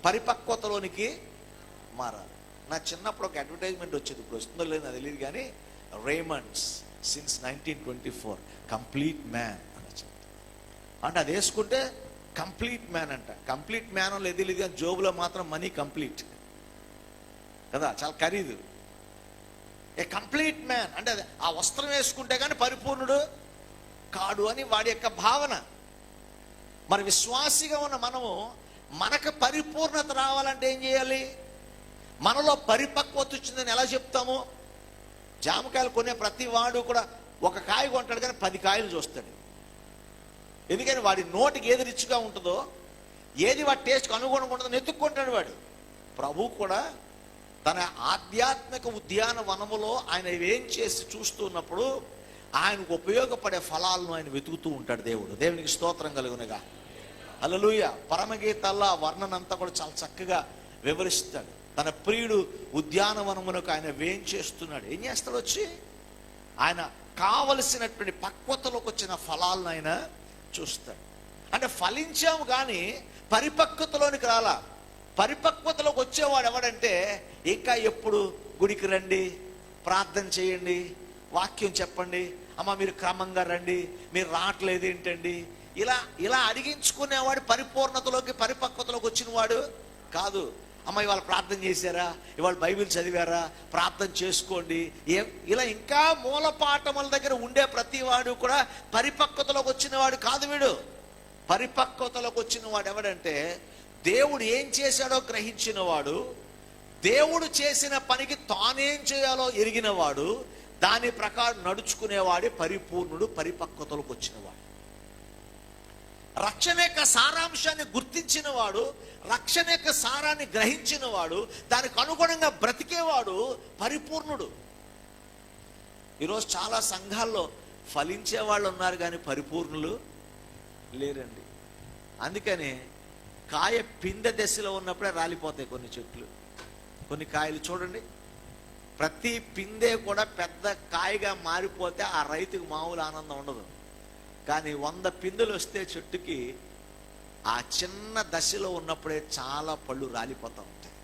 పరిపక్వతలోనికి మారాలి. నా చిన్నప్పుడు ఒక అడ్వర్టైజ్మెంట్ వచ్చేది, ఇప్పుడు వస్తుందో లేదో నాకు తెలియదు కానీ, రేమండ్స్ సిన్స్ 1924 కంప్లీట్ మ్యాన్ అని వచ్చింది. అంటే అది వేసుకుంటే కంప్లీట్ మ్యాన్ అంట. కంప్లీట్ మ్యాన్ లేదు లేదు కానీ జోబులో మాత్రం మనీ కంప్లీట్ కదా, చాలా ఖరీదు. ఏ కంప్లీట్ మ్యాన్ అంటే ఆ వస్త్రం వేసుకుంటే కానీ పరిపూర్ణుడు కాడు అని వాడి యొక్క భావన. మరి విశ్వాసిగా ఉన్న మనము, మనకు పరిపూర్ణత రావాలంటే ఏం చేయాలి? మనలో పరిపక్వత వచ్చిందని ఎలా చెప్తాము? జామకాయలు కొనే ప్రతి వాడు కూడా ఒక కాయ కొంటాడు కానీ 10 కాయలు చూస్తాడు. ఎందుకని వాడి నోటికి ఏది రిచ్గా ఉంటుందో, ఏది వాడి టేస్ట్కి అనుగుణంగా ఉంటుందో ఎత్తుక్కుంటాడు వాడు. ప్రభు కూడా తన ఆధ్యాత్మిక ఉద్యానవనములో ఆయన ఏం చేసి చూస్తున్నప్పుడు ఆయనకు ఉపయోగపడే ఫలాలను ఆయన వెతుకుతూ ఉంటాడు దేవుడు. దేవునికి స్తోత్రం కలుగునగా. హల్లెలూయా. పరమగీతాల్లో ఆ వర్ణనంతా కూడా చాలా చక్కగా వివరిస్తాడు. తన ప్రియుడు ఉద్యానవనమునకు ఆయన వేం చేస్తున్నాడు. ఏం చేస్తాడు? వచ్చి ఆయన కావలసినటువంటి పక్వతలోకి వచ్చిన ఫలాలను ఆయన చూస్తాడు. అంటే ఫలించాము కానీ పరిపక్వతలోనికి రాలా. పరిపక్వతలోకి వచ్చేవాడు ఎవడంటే, ఇంకా ఎప్పుడు గుడికి రండి, ప్రార్థన చేయండి, వాక్యం చెప్పండి, అమ్మ మీరు క్రమంగా రండి, మీరు రావట్లేదు ఏంటండి, ఇలా అడిగించుకునేవాడు పరిపూర్ణతలోకి, పరిపక్వతలోకి వచ్చిన వాడు కాదు. అమ్మ ఇవాళ ప్రార్థన చేశారా, ఇవాళ బైబిల్ చదివారా, ప్రార్థన చేసుకోండి, ఇలా ఇంకా మూలపాఠముల దగ్గర ఉండే ప్రతి వాడు కూడా పరిపక్వతలోకి వచ్చిన వాడు కాదు. వీడు పరిపక్వతలోకి వచ్చిన వాడు ఎవడంటే, దేవుడు ఏం చేశాడో గ్రహించిన వాడు, దేవుడు చేసిన పనికి తానేం చేయాలో ఎరిగినవాడు, దాని ప్రకారం నడుచుకునేవాడే పరిపూర్ణుడు, పరిపక్వతలోకి వచ్చినవాడు. రక్షణ యొక్క సారాంశాన్ని గుర్తించిన వాడు, రక్షణ యొక్క సారాన్ని గ్రహించిన వాడు, దానికి అనుగుణంగా బ్రతికేవాడు పరిపూర్ణుడు. ఈరోజు చాలా సంఘాల్లో ఫలించే వాళ్ళు ఉన్నారు కానీ పరిపూర్ణులు లేరండి. అందుకని కాయ పిందె దశలో ఉన్నప్పుడే రాలిపోతాయి కొన్ని చెట్లు, కొన్ని కాయలు. చూడండి, ప్రతి పిందె కూడా పెద్ద కాయగా మారిపోతే ఆ రైతుకు మామూలు ఆనందం ఉండదు. కానీ 100 పిందెలు వస్తే చెట్టుకి ఆ చిన్న దశలో ఉన్నప్పుడే చాలా పళ్ళు రాలిపోతూ ఉంటాయి.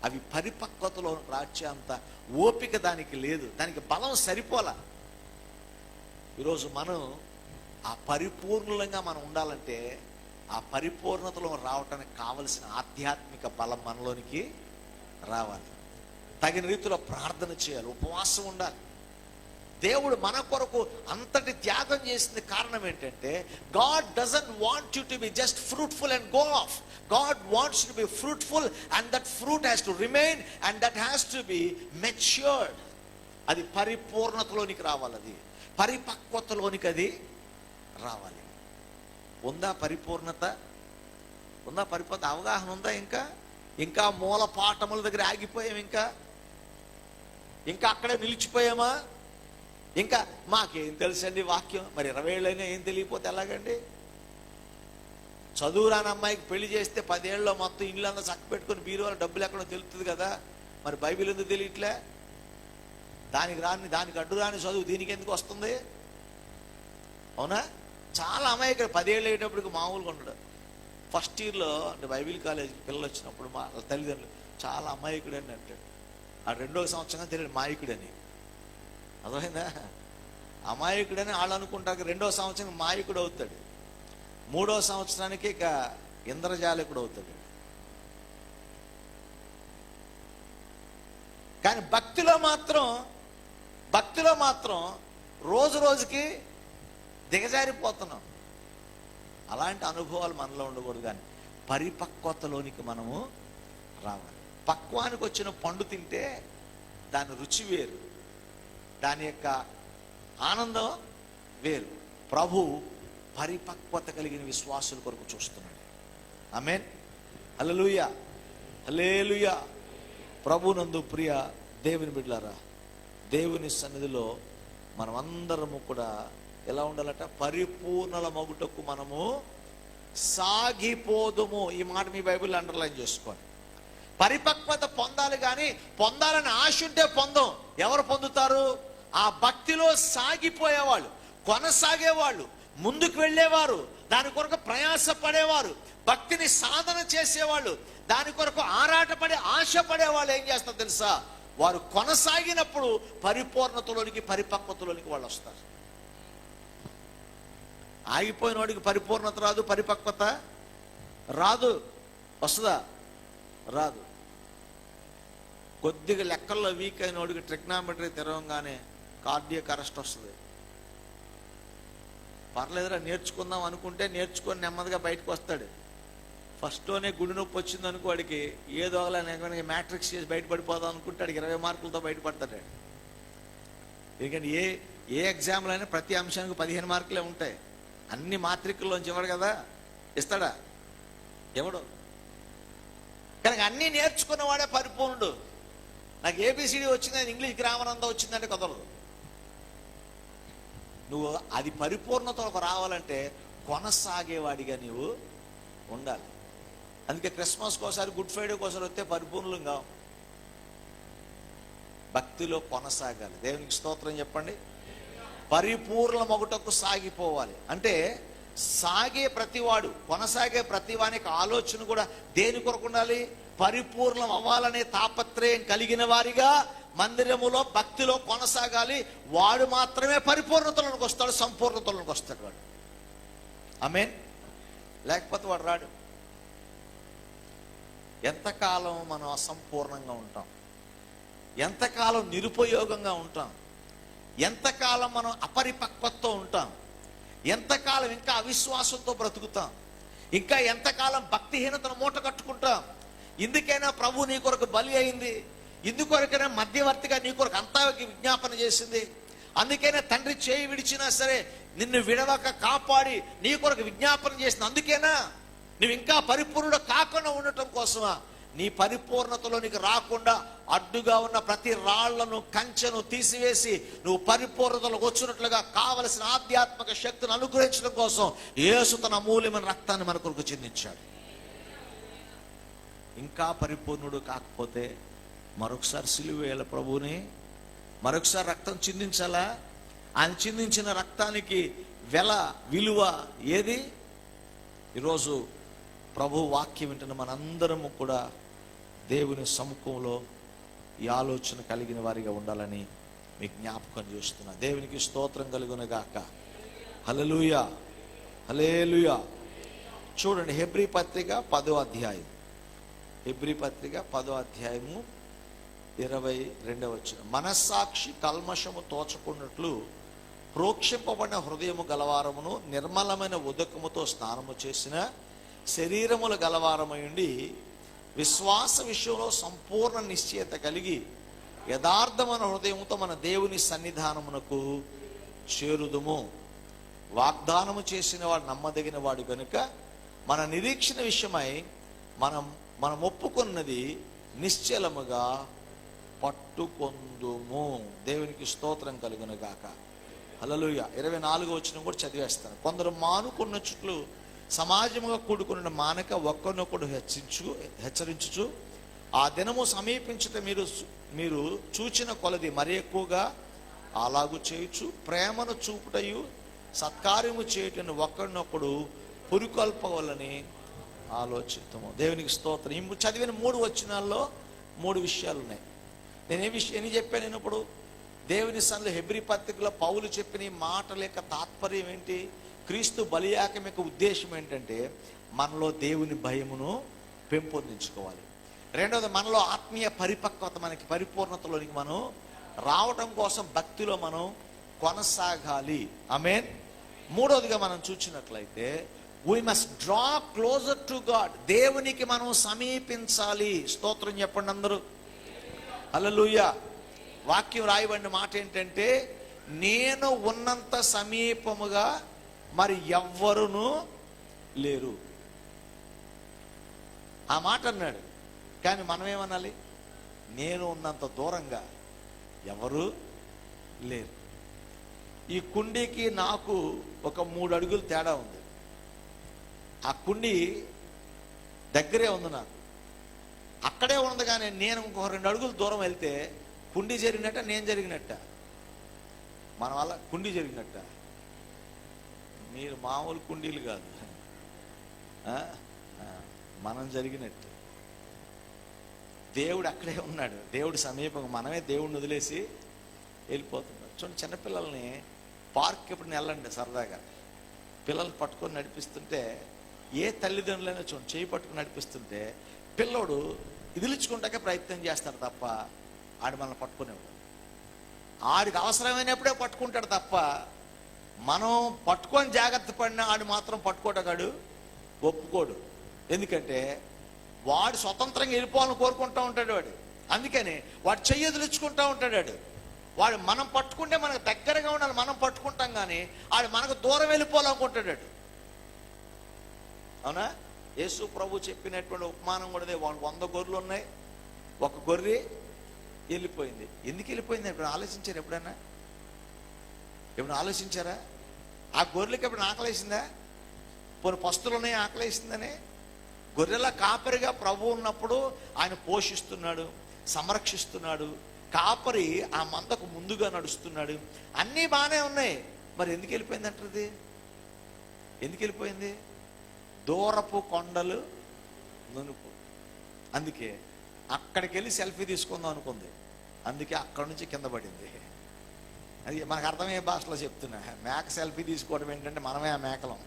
అవి పరిపక్వతలో రాచేంత ఓపిక దానికి లేదు, దానికి బలం సరిపోలా. ఈరోజు మనం ఆ పరిపూర్ణంగా మనం ఉండాలంటే, ఆ పరిపూర్ణతలో రావటానికి కావలసిన ఆధ్యాత్మిక బలం మనలోనికి రావాలి. తగిన రీతిలో ప్రార్థన చేయాలి, ఉపవాసం ఉండాలి. దేవుడు మన కొరకు అంతటి త్యాగం చేసింది కారణం ఏంటంటే, God doesn't want you to be just fruitful and go of. God wants to be fruitful and that fruit has to remain and that has to be matured. అది పరిపూర్ణతలోనికి రావాలి, అది పరిపక్వతలోనికి అది రావాలి. ఉందా పరిపూర్ణత? ఉందా పరిపూర్ణ అవగాహన ఉందా? ఇంకా మూల పాఠముల దగ్గర ఆగిపోయాం, ఇంకా అక్కడే నిలిచిపోయామా? ఇంకా మాకేం తెలుసండి వాక్యం, మరి 20 ఏళ్ళైనా ఏం తెలియకపోతే ఎలాగండి? చదువు రాని అమ్మాయికి పెళ్లి చేస్తే 10 ఏళ్ళలో మొత్తం ఇల్లంతా చక్క పెట్టుకుని బీరువాల డబ్బులు ఎక్కడో తెలుస్తుంది కదా, మరి బైబిల్ ఎందుకు తెలియట్లే? దానికి అడ్డు రాని చదువు దీనికి ఎందుకు వస్తుంది? అవునా? చాలా అమాయకుడు 10 ఏళ్ళు అయ్యేటప్పటికి మామూలుగా ఉండడు. ఫస్ట్ ఇయర్లో అంటే బైబిల్ కాలేజీకి పిల్లలు వచ్చినప్పుడు మా తల్లిదండ్రులు చాలా అమాయకుడు అని అంటాడు. ఆ 2వ సంవత్సరంగా తెలియదు మాయకుడని. అర్థమైందా? అమాయకుడని వాళ్ళు అనుకుంటారు. 2వ సంవత్సరం మాయకుడు అవుతాడు. 3వ సంవత్సరానికి ఇక ఇంద్రజాలికుడు అవుతాడు. కానీ భక్తిలో మాత్రం రోజు రోజుకి దిగజారిపోతున్నాం. అలాంటి అనుభవాలు మనలో ఉండకూడదు. కానీ పరిపక్వతలోనికి మనము రావాలి. పక్వానికి వచ్చిన పండు తింటే దాని రుచి వేరు, దాని యొక్క ఆనందం వేరు. ప్రభు పరిపక్వత కలిగిన విశ్వాసుల కొరకు చూస్తున్నాడు. ఆమేన్. హల్లెలూయా, హల్లెలూయా. ప్రభునందు ప్రియ దేవుని బిడ్డలారా, దేవుని సన్నిధిలో మనమందరము కూడా ఎలా ఉండాలట? పరిపూర్ణల మగుటకు మనము సాగిపోదుము. ఈ మాట మీ బైబిల్ అండర్లైన్ చేసుకోండి. పరిపక్వత పొందాలి, కానీ పొందాలని ఆశ ఉంటే పొందం. ఎవరు పొందుతారు? ఆ భక్తిలో సాగిపోయేవాళ్ళు, కొనసాగేవాళ్ళు, ముందుకు వెళ్ళేవారు, దాని కొరకు ప్రయాస పడేవారు, భక్తిని సాధన చేసేవాళ్ళు, దాని కొరకు ఆరాటపడి ఆశపడేవాళ్ళు ఏం చేస్తారు తెలుసా? వారు కొనసాగినప్పుడు పరిపూర్ణతలోనికి, పరిపక్వతలోనికి వాళ్ళు వస్తారు. ఆగిపోయిన వాడికి పరిపూర్ణత రాదు, పరిపక్వత రాదు. వస్తుందా? రాదు. కొద్దిగా లెక్కల్లో వీక్ అయిన వాడికి ట్రిగ్నామెట్రీ తెరవంగానే కార్డియక్ అరెస్ట్ వస్తుంది. పర్లేదురా నేర్చుకుందాం అనుకుంటే నేర్చుకొని నెమ్మదిగా బయటకు వస్తాడు. ఫస్ట్లోనే గుడి నొప్పి వచ్చింది అనుకో, వాడికి ఏదో ఒకలా మ్యాట్రిక్స్ చేసి బయటపడిపోదాం అనుకుంటే వాడికి 20 మార్కులతో బయటపడతాడు. ఎందుకంటే ఏ ఎగ్జామ్లో అయినా ప్రతి అంశానికి 15 మార్కులే ఉంటాయి. అన్ని మాత్రికల్లోంచి ఇవ్వడు కదా, ఇస్తాడా? ఎవడు? కనుక అన్నీ నేర్చుకున్నవాడే పరిపూర్ణుడు. నాకు ఏబిసిడి వచ్చింది, ఇంగ్లీష్ గ్రామర్ అంతా వచ్చిందంటే కుదరదు. నువ్వు అది పరిపూర్ణతకు రావాలంటే కొనసాగేవాడిగా నీవు ఉండాలి. అందుకే క్రిస్మస్కి ఒకసారి, గుడ్ ఫ్రైడేకి ఒకసారి వస్తే పరిపూర్ణం కావు. భక్తిలో కొనసాగాలి. దేవునికి స్తోత్రం చెప్పండి. పరిపూర్ణ మొగుటకు సాగిపోవాలి అంటే సాగే ప్రతివాడు, కొనసాగే ప్రతివానికి ఆలోచన కూడా దేని కొరకు ఉండాలి? పరిపూర్ణం అవ్వాలనే తాపత్రయం కలిగిన వారిగా మందిరములో భక్తిలో కొనసాగాలి. వాడు మాత్రమే పరిపూర్ణతలోకి వస్తాడు, సంపూర్ణతలోకి వస్తాడు వాడు. ఆమేన్. లేకపోతే వాడు రాడు. ఎంతకాలం మనం అసంపూర్ణంగా ఉంటాం, ఎంతకాలం నిరుపయోగంగా ఉంటాం, ఎంతకాలం మనం అపరిపక్వతతో ఉంటాం, ఎంతకాలం ఇంకా అవిశ్వాసంతో బ్రతుకుతాం, ఇంకా ఎంతకాలం భక్తిహీనతను మూట కట్టుకుంటాం. ఇందుకైనా ప్రభు నీ కొరకు బలి అయింది, ఇందుకొరకైనా మధ్యవర్తిగా నీ కొరకు అంతా విజ్ఞాపన చేసింది. అందుకైనా తండ్రి చేయి విడిచినా సరే నిన్ను విడవక కాపాడి నీ కొరకు విజ్ఞాపన చేసింది. అందుకేనా నువ్వు ఇంకా పరిపూర్ణుడు కాకుండా ఉండటం కోసమా. నీ పరిపూర్ణతలోనికి రాకుండా అడ్డుగా ఉన్న ప్రతి రాళ్లను, కంచెను తీసివేసి నువ్వు పరిపూర్ణతలోకి వచ్చినట్లుగా కావలసిన ఆధ్యాత్మిక శక్తిని అనుగ్రహించడం కోసం యేసు తన అమూల్యమైన రక్తాన్ని మన కొరకు చిందించాడు. ఇంకా పరిపూర్ణుడు కాకపోతే మరొకసారి సిలువ వేయాల ప్రభువుని, మరొకసారి రక్తం చిందించాలా? ఆయన చిందించిన రక్తానికి విలువ ఏది? ఈరోజు ప్రభు వాక్యం వింటున్న మనందరము కూడా దేవుని సముఖంలో ఈ ఆలోచన కలిగిన వారిగా ఉండాలని మీకు జ్ఞాపకం చేస్తున్నా. దేవునికి స్తోత్రం కలుగును గాక. హల్లెలూయా, హల్లెలూయా. చూడండి, హెబ్రీ పత్రిక 10వ అధ్యాయం, హెబ్రీ పత్రిక 10వ అధ్యాయము 22 మనస్సాక్షి కల్మషము తోచకున్నట్లు ప్రోక్షింపబడిన హృదయము గలవారమును నిర్మలమైన ఉదకముతో స్నానము చేసిన శరీరముల గలవారమైండి విశ్వాస విషయంలో సంపూర్ణ నిశ్చయత కలిగి యథార్థమైన హృదయముతో మన దేవుని సన్నిధానమునకు చేరుదుము. వాగ్దానము చేసిన వాడు నమ్మదగిన వాడు కనుక మన నిరీక్షణ విషయమై మనం ఒప్పుకున్నది నిశ్చలముగా పట్టుకొందుము. దేవునికి స్తోత్రం కలుగును గాక. హల్లెలూయా. 24వ వచనం కూడా చదివేస్తాను. కొందరు మానుకున్న చుట్లు సమాజముగా కూడుకున్న మానక ఒక్కరినొకడు హెచ్చరించుచు ఆ దినము సమీపించుట మీరు చూచిన కొలది మరి ఎక్కువగా అలాగూ చేయుచు ప్రేమను చూపుటయు సత్కార్యము చేయటను ఒకరినొకడు పురికొల్పవలని ఆలోచితము. దేవునికి స్తోత్రం. ఈ చదివిన 3 వచనాల్లో 3 విషయాలు ఉన్నాయి. నేను ఎన్ని చెప్పాను? నేను ఇప్పుడు దేవుని సన్నిధిలో హెబ్రీ పత్రికలో పౌలు చెప్పిన మాటల యొక్క తాత్పర్యం ఏంటి? క్రీస్తు బలియాగం యొక్క ఉద్దేశం ఏంటంటే మనలో దేవుని భయమును పెంపొందించుకోవాలి. రెండవది, మనలో ఆత్మీయ పరిపక్వత, మనకి పరిపూర్ణతలోనికి మనం రావటం కోసం భక్తిలో మనం కొనసాగాలి. ఆమేన్. మూడవదిగా మనం చూసినట్లయితే we must draw closer to God. దేవునికి మనం సమీపించాలి. స్తోత్రం చెప్పండి అందరూ. హల్లెలూయా. వాక్యం రాయబడిన మాట ఏంటంటే నేను ఉన్నంత సమీపముగా మరి ఎవ్వరును లేరు. ఆ మాట అన్నాడు. కానీ మనం ఏమనాలి? నేను ఉన్నంత దూరంగా ఎవరు లేరు. ఈ కుండీకి నాకు ఒక 3 అడుగులు తేడా ఉంది. ఆ కుండీ దగ్గరే ఉంది నాకు, అక్కడే ఉంది. కానీ నేను ఇంకొక 2 అడుగులు దూరం వెళ్తే కుండీ జరిగినట్ట, నేను జరిగినట్ట? మన వల్ల కుండీ జరిగినట్ట? మీరు మామూలు కుండీలు కాదు, మనం జరిగినట్టు. దేవుడు అక్కడే ఉన్నాడు. దేవుడు సమీపంగా, మనమే దేవుడిని వదిలేసి వెళ్ళిపోతున్నాడు. చూడండి, చిన్నపిల్లల్ని పార్క్ ఎప్పుడైనా వెళ్ళండి సరదాగా, పిల్లలు పట్టుకొని నడిపిస్తుంటే ఏ తల్లిదండ్రులైనా చూడండి, చేయి పట్టుకుని నడిపిస్తుంటే పిల్లోడు ఇదిలించుకుంటాకే ప్రయత్నం చేస్తాడు తప్ప ఆడు మనల్ని పట్టుకునేవాడు. ఆడికి అవసరమైనప్పుడే పట్టుకుంటాడు తప్ప మనం పట్టుకొని జాగ్రత్త పడినా ఆడు మాత్రం పట్టుకోటగాడు ఒప్పుకోడు. ఎందుకంటే వాడు స్వతంత్రంగా వెళ్ళిపోవాలని కోరుకుంటూ ఉంటాడు వాడు. అందుకని వాడు చెయ్యి వదిలించుకుంటూ ఉంటాడు వాడు. మనం పట్టుకుంటే మనకు దగ్గరగా ఉండాలి, మనం పట్టుకుంటాం. కానీ ఆడు మనకు దూరం వెళ్ళిపోవాలనుకుంటాడు. అవునా? యేసు ప్రభు చెప్పినటువంటి ఉపమానం కూడా, వాళ్ళకి 100 గొర్రెలు ఉన్నాయి, ఒక గొర్రె వెళ్ళిపోయింది. ఎందుకు వెళ్ళిపోయింది ఎప్పుడు ఆలోచించారు? ఎప్పుడైనా ఆలోచించారా? ఆ గొర్రెలకి ఎప్పుడు ఆకలేసిందా? పోనీ పస్తులు ఉన్నాయి ఆకలేసిందని? గొర్రెల కాపరిగా ప్రభు ఉన్నప్పుడు ఆయన పోషిస్తున్నాడు, సంరక్షిస్తున్నాడు. కాపరి ఆ మందకు ముందుగా నడుస్తున్నాడు. అన్నీ బాగానే ఉన్నాయి. మరి ఎందుకు వెళ్ళిపోయింది అంటది? ఎందుకు వెళ్ళిపోయింది? దూరపు కొండలు నునుపు. అందుకే అక్కడికి వెళ్ళి సెల్ఫీ తీసుకుందాం అనుకుంది. అందుకే అక్కడి నుంచి కింద పడింది. అది మనకు అర్థమయ్యే భాషలో చెప్తున్నా. మేక సెల్ఫీ తీసుకోవడం ఏంటంటే మనమే ఆ మేకలం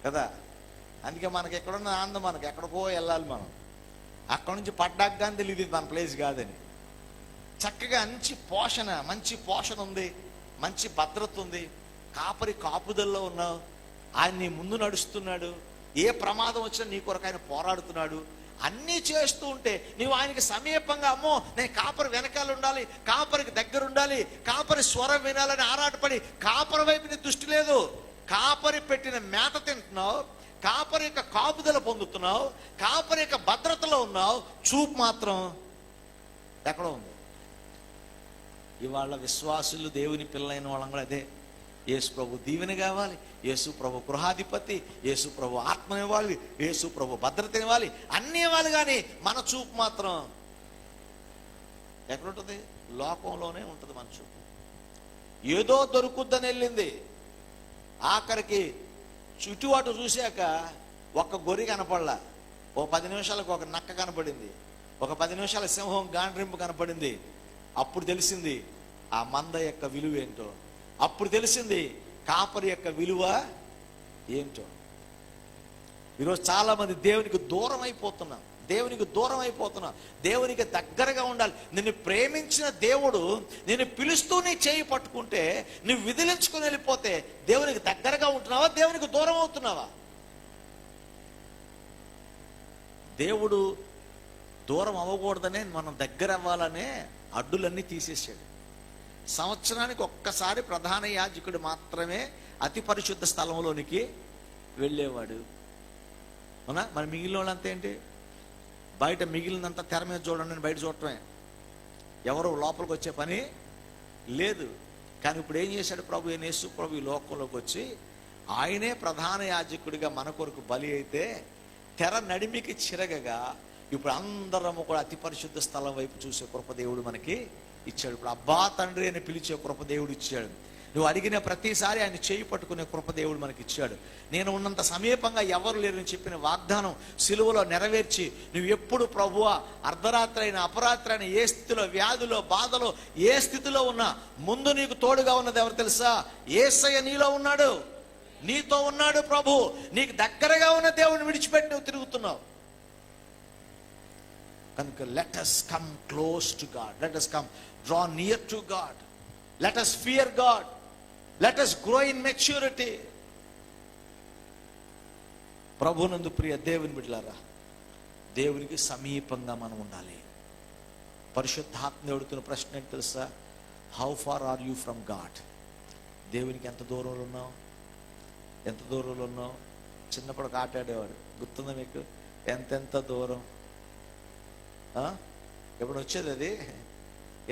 కదా. అందుకే మనకి ఎక్కడున్న ఆనందం, మనకి ఎక్కడికో వెళ్ళాలి మనం. అక్కడి నుంచి పడ్డాక కానీ తెలియదు మన ప్లేస్ కాదని. చక్కగా మంచి పోషణ ఉంది, మంచి భద్రత ఉంది. కాపరి కాపుదల్లో ఉన్నావు, ఆయన నీ ముందు నడుస్తున్నాడు. ఏ ప్రమాదం వచ్చినా నీ కొరకు ఆయన పోరాడుతున్నాడు. అన్నీ చేస్తూ ఉంటే నీవు ఆయనకి సమీపంగా, అమ్మో నేను కాపరి వెనకాల ఉండాలి, కాపరికి దగ్గర ఉండాలి, కాపరి స్వరం వినాలని ఆరాటపడి కాపరి వైపు నీ దృష్టి లేదు. కాపరి పెట్టిన మేత తింటున్నావు, కాపరి యొక్క కాపుదల పొందుతున్నావు, కాపరి యొక్క భద్రతలో ఉన్నావు. చూపు మాత్రం ఎక్కడో ఉంది. ఇవాళ విశ్వాసులు, దేవుని పిల్లలైన వాళ్ళం కూడా అదే. యేసు ప్రభు దీవెన కావాలి, యేసు ప్రభు గృహాధిపతి, యేసు ప్రభు ఆత్మనివ్వాలి, యేసు ప్రభు భద్రత ఇవ్వాలి, అన్నీ ఇవ్వాలి. కానీ మన చూపు మాత్రం ఎక్కడుంటుంది? లోకంలోనే ఉంటుంది మన చూపు. ఏదో దొరుకుద్దని వెళ్ళింది, ఆఖరికి చుట్టుబాటు చూశాక ఒక్క గొర్రె కనపడలా. ఒక 10 నిమిషాలకు ఒక నక్క కనపడింది, ఒక 10 నిమిషాల సింహం గాండ్రింపు కనపడింది. అప్పుడు తెలిసింది ఆ మంద యొక్క విలువ ఏంటో. అప్పుడు తెలిసింది కాపరి యొక్క విలువ ఏంటో. ఈరోజు చాలా మంది దేవునికి దూరం అయిపోతున్నాం. దేవునికి దూరం అయిపోతున్నావు. దేవునికి దగ్గరగా ఉండాలి. నిన్ను ప్రేమించిన దేవుడు నిన్ను పిలుస్తూ నీ చేయి పట్టుకుంటే నువ్వు విదిలించుకుని వెళ్ళిపోతే దేవునికి దగ్గరగా ఉంటున్నావా, దేవునికి దూరం అవుతున్నావా? దేవుడు దూరం అవ్వకూడదనే మనం దగ్గర అవ్వాలనే అడ్డులన్నీ తీసేసాడు. సంవత్సరానికి ఒక్కసారి ప్రధాన యాజకుడు మాత్రమే అతి పరిశుద్ధ స్థలంలోనికి వెళ్ళేవాడు. అవునా? మరి మిగిలిన వాళ్ళంతా ఏంటి? బయట మిగిలినంత తెర మీద చూడండి, బయట చూడటమే, ఎవరు లోపలికి వచ్చే పని లేదు. కానీ ఇప్పుడు ఏం చేశాడు ప్రభు? యేసు ప్రభు ఈ లోకంలోకి వచ్చి ఆయనే ప్రధాన యాజకుడిగా మన కొరకు బలి అయితే తెర నడిమికి చిరగగా ఇప్పుడు అందరము కూడా అతి పరిశుద్ధ స్థలం వైపు చూసే కృప దేవుడు మనకి ఇచ్చాడు. ఇప్పుడు అబ్బా తండ్రి అని పిలిచే కృప దేవుడు ఇచ్చాడు. నువ్వు అడిగిన ప్రతిసారి ఆయన చేయి పట్టుకునే కృప దేవుడు మనకి ఇచ్చాడు. నేను ఉన్నంత సమీపంగా ఎవరు లేరని చెప్పిన వాగ్దానం సిలువలో నెరవేర్చి నువ్వు ఎప్పుడు ప్రభువా అర్ధరాత్రి అయినా అపరాత్రి అయినా ఏ స్థితిలో, వ్యాధిలో, బాధలో, ఏ స్థితిలో ఉన్నా ముందు నీకు తోడుగా ఉన్నది ఎవరు తెలుసా? యేసయ్య నీలో ఉన్నాడు, నీతో ఉన్నాడు. ప్రభు నీకు దగ్గరగా ఉన్న దేవుడిని విడిచిపెట్టి నువ్వు తిరుగుతున్నావు కనుక let us come close to God, let us come draw near to God, let us fear God, let us grow in maturity. ప్రభునందు ప్రియ దేవుని బిడ్డలారా, దేవునికి సమీపంగా మనం ఉండాలి. పరిశుద్ధాత్మ అడుగుతున్న ప్రశ్న ఏంటి తెలుసా? How far are you from God? దేవునికి ఎంత దూరంలో ఉన్నావు? ఎంత దూరంలో ఉన్నావు? చిన్నప్పుడు ఒక ఆట ఆడేవాడు, గుర్తుందా మీకు? ఎంతెంత దూరం, ఎప్పుడు వచ్చేది అది,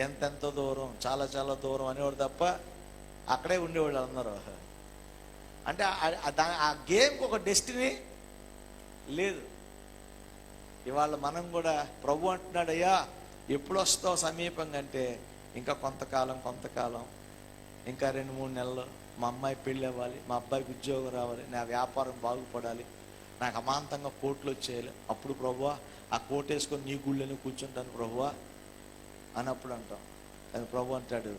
ఎంతెంత దూరం, చాలా చాలా దూరం అనేవాడు తప్ప అక్కడే ఉండేవాళ్ళు అందరూ. అంటే ఆ గేమ్కి ఒక డెస్టినీ లేదు. ఇవాళ మనం కూడా ప్రభు అంటున్నాడు, అయ్యా ఎప్పుడు వస్తావు సమీపంగా అంటే ఇంకా కొంతకాలం, ఇంకా 2-3 నెలలు, మా అమ్మాయి పెళ్ళి అవ్వాలి, మా అబ్బాయికి ఉద్యోగం రావాలి, నా వ్యాపారం బాగుపడాలి, నాకు అమాంతంగా కోట్లు వచ్చేయాలి, అప్పుడు ప్రభువా ఆ కోట్ వేసుకొని నీ గుళ్ళని కూర్చుంటాను ప్రభువా అన్నప్పుడు అంటాం. కానీ ప్రభు అంటాడు,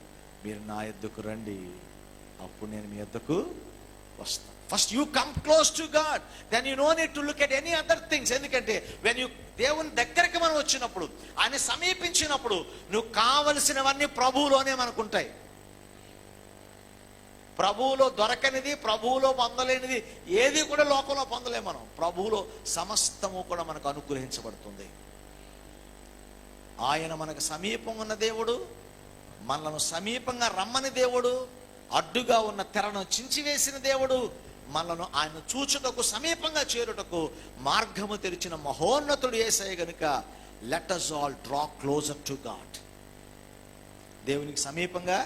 మీరు నా యొద్దకు రండి, అప్పుడు నేను మీ యొద్దకు వస్తాను. First you come close to God, then you no need to look at any other things. ఎందుకంటే వెన్ యూ దేవుని దగ్గరికి మనం వచ్చినప్పుడు, ఆయన సమీపించినప్పుడు నువ్వు కావలసినవన్నీ ప్రభువులోనే మనకుంటాయి. ప్రభువులో దొరకనిది, ప్రభువులో పొందలేనిది ఏది కూడా లోకంలో పొందలేము మనం. ప్రభువులో సమస్తము కూడా మనకు అనుగ్రహించబడుతుంది. ఆయన మనకు సమీపం ఉన్న దేవుడు, మనలను సమీపంగా రమ్మని దేవుడు, అడ్డుగా ఉన్న తెరను చించివేసిన దేవుడు, మనలను ఆయన చూచుటకు సమీపంగా చేరుటకు మార్గము తెరిచిన మహోన్నతుడు యేసయ్య గనుక let us all draw closer to God. దేవునికి సమీపంగా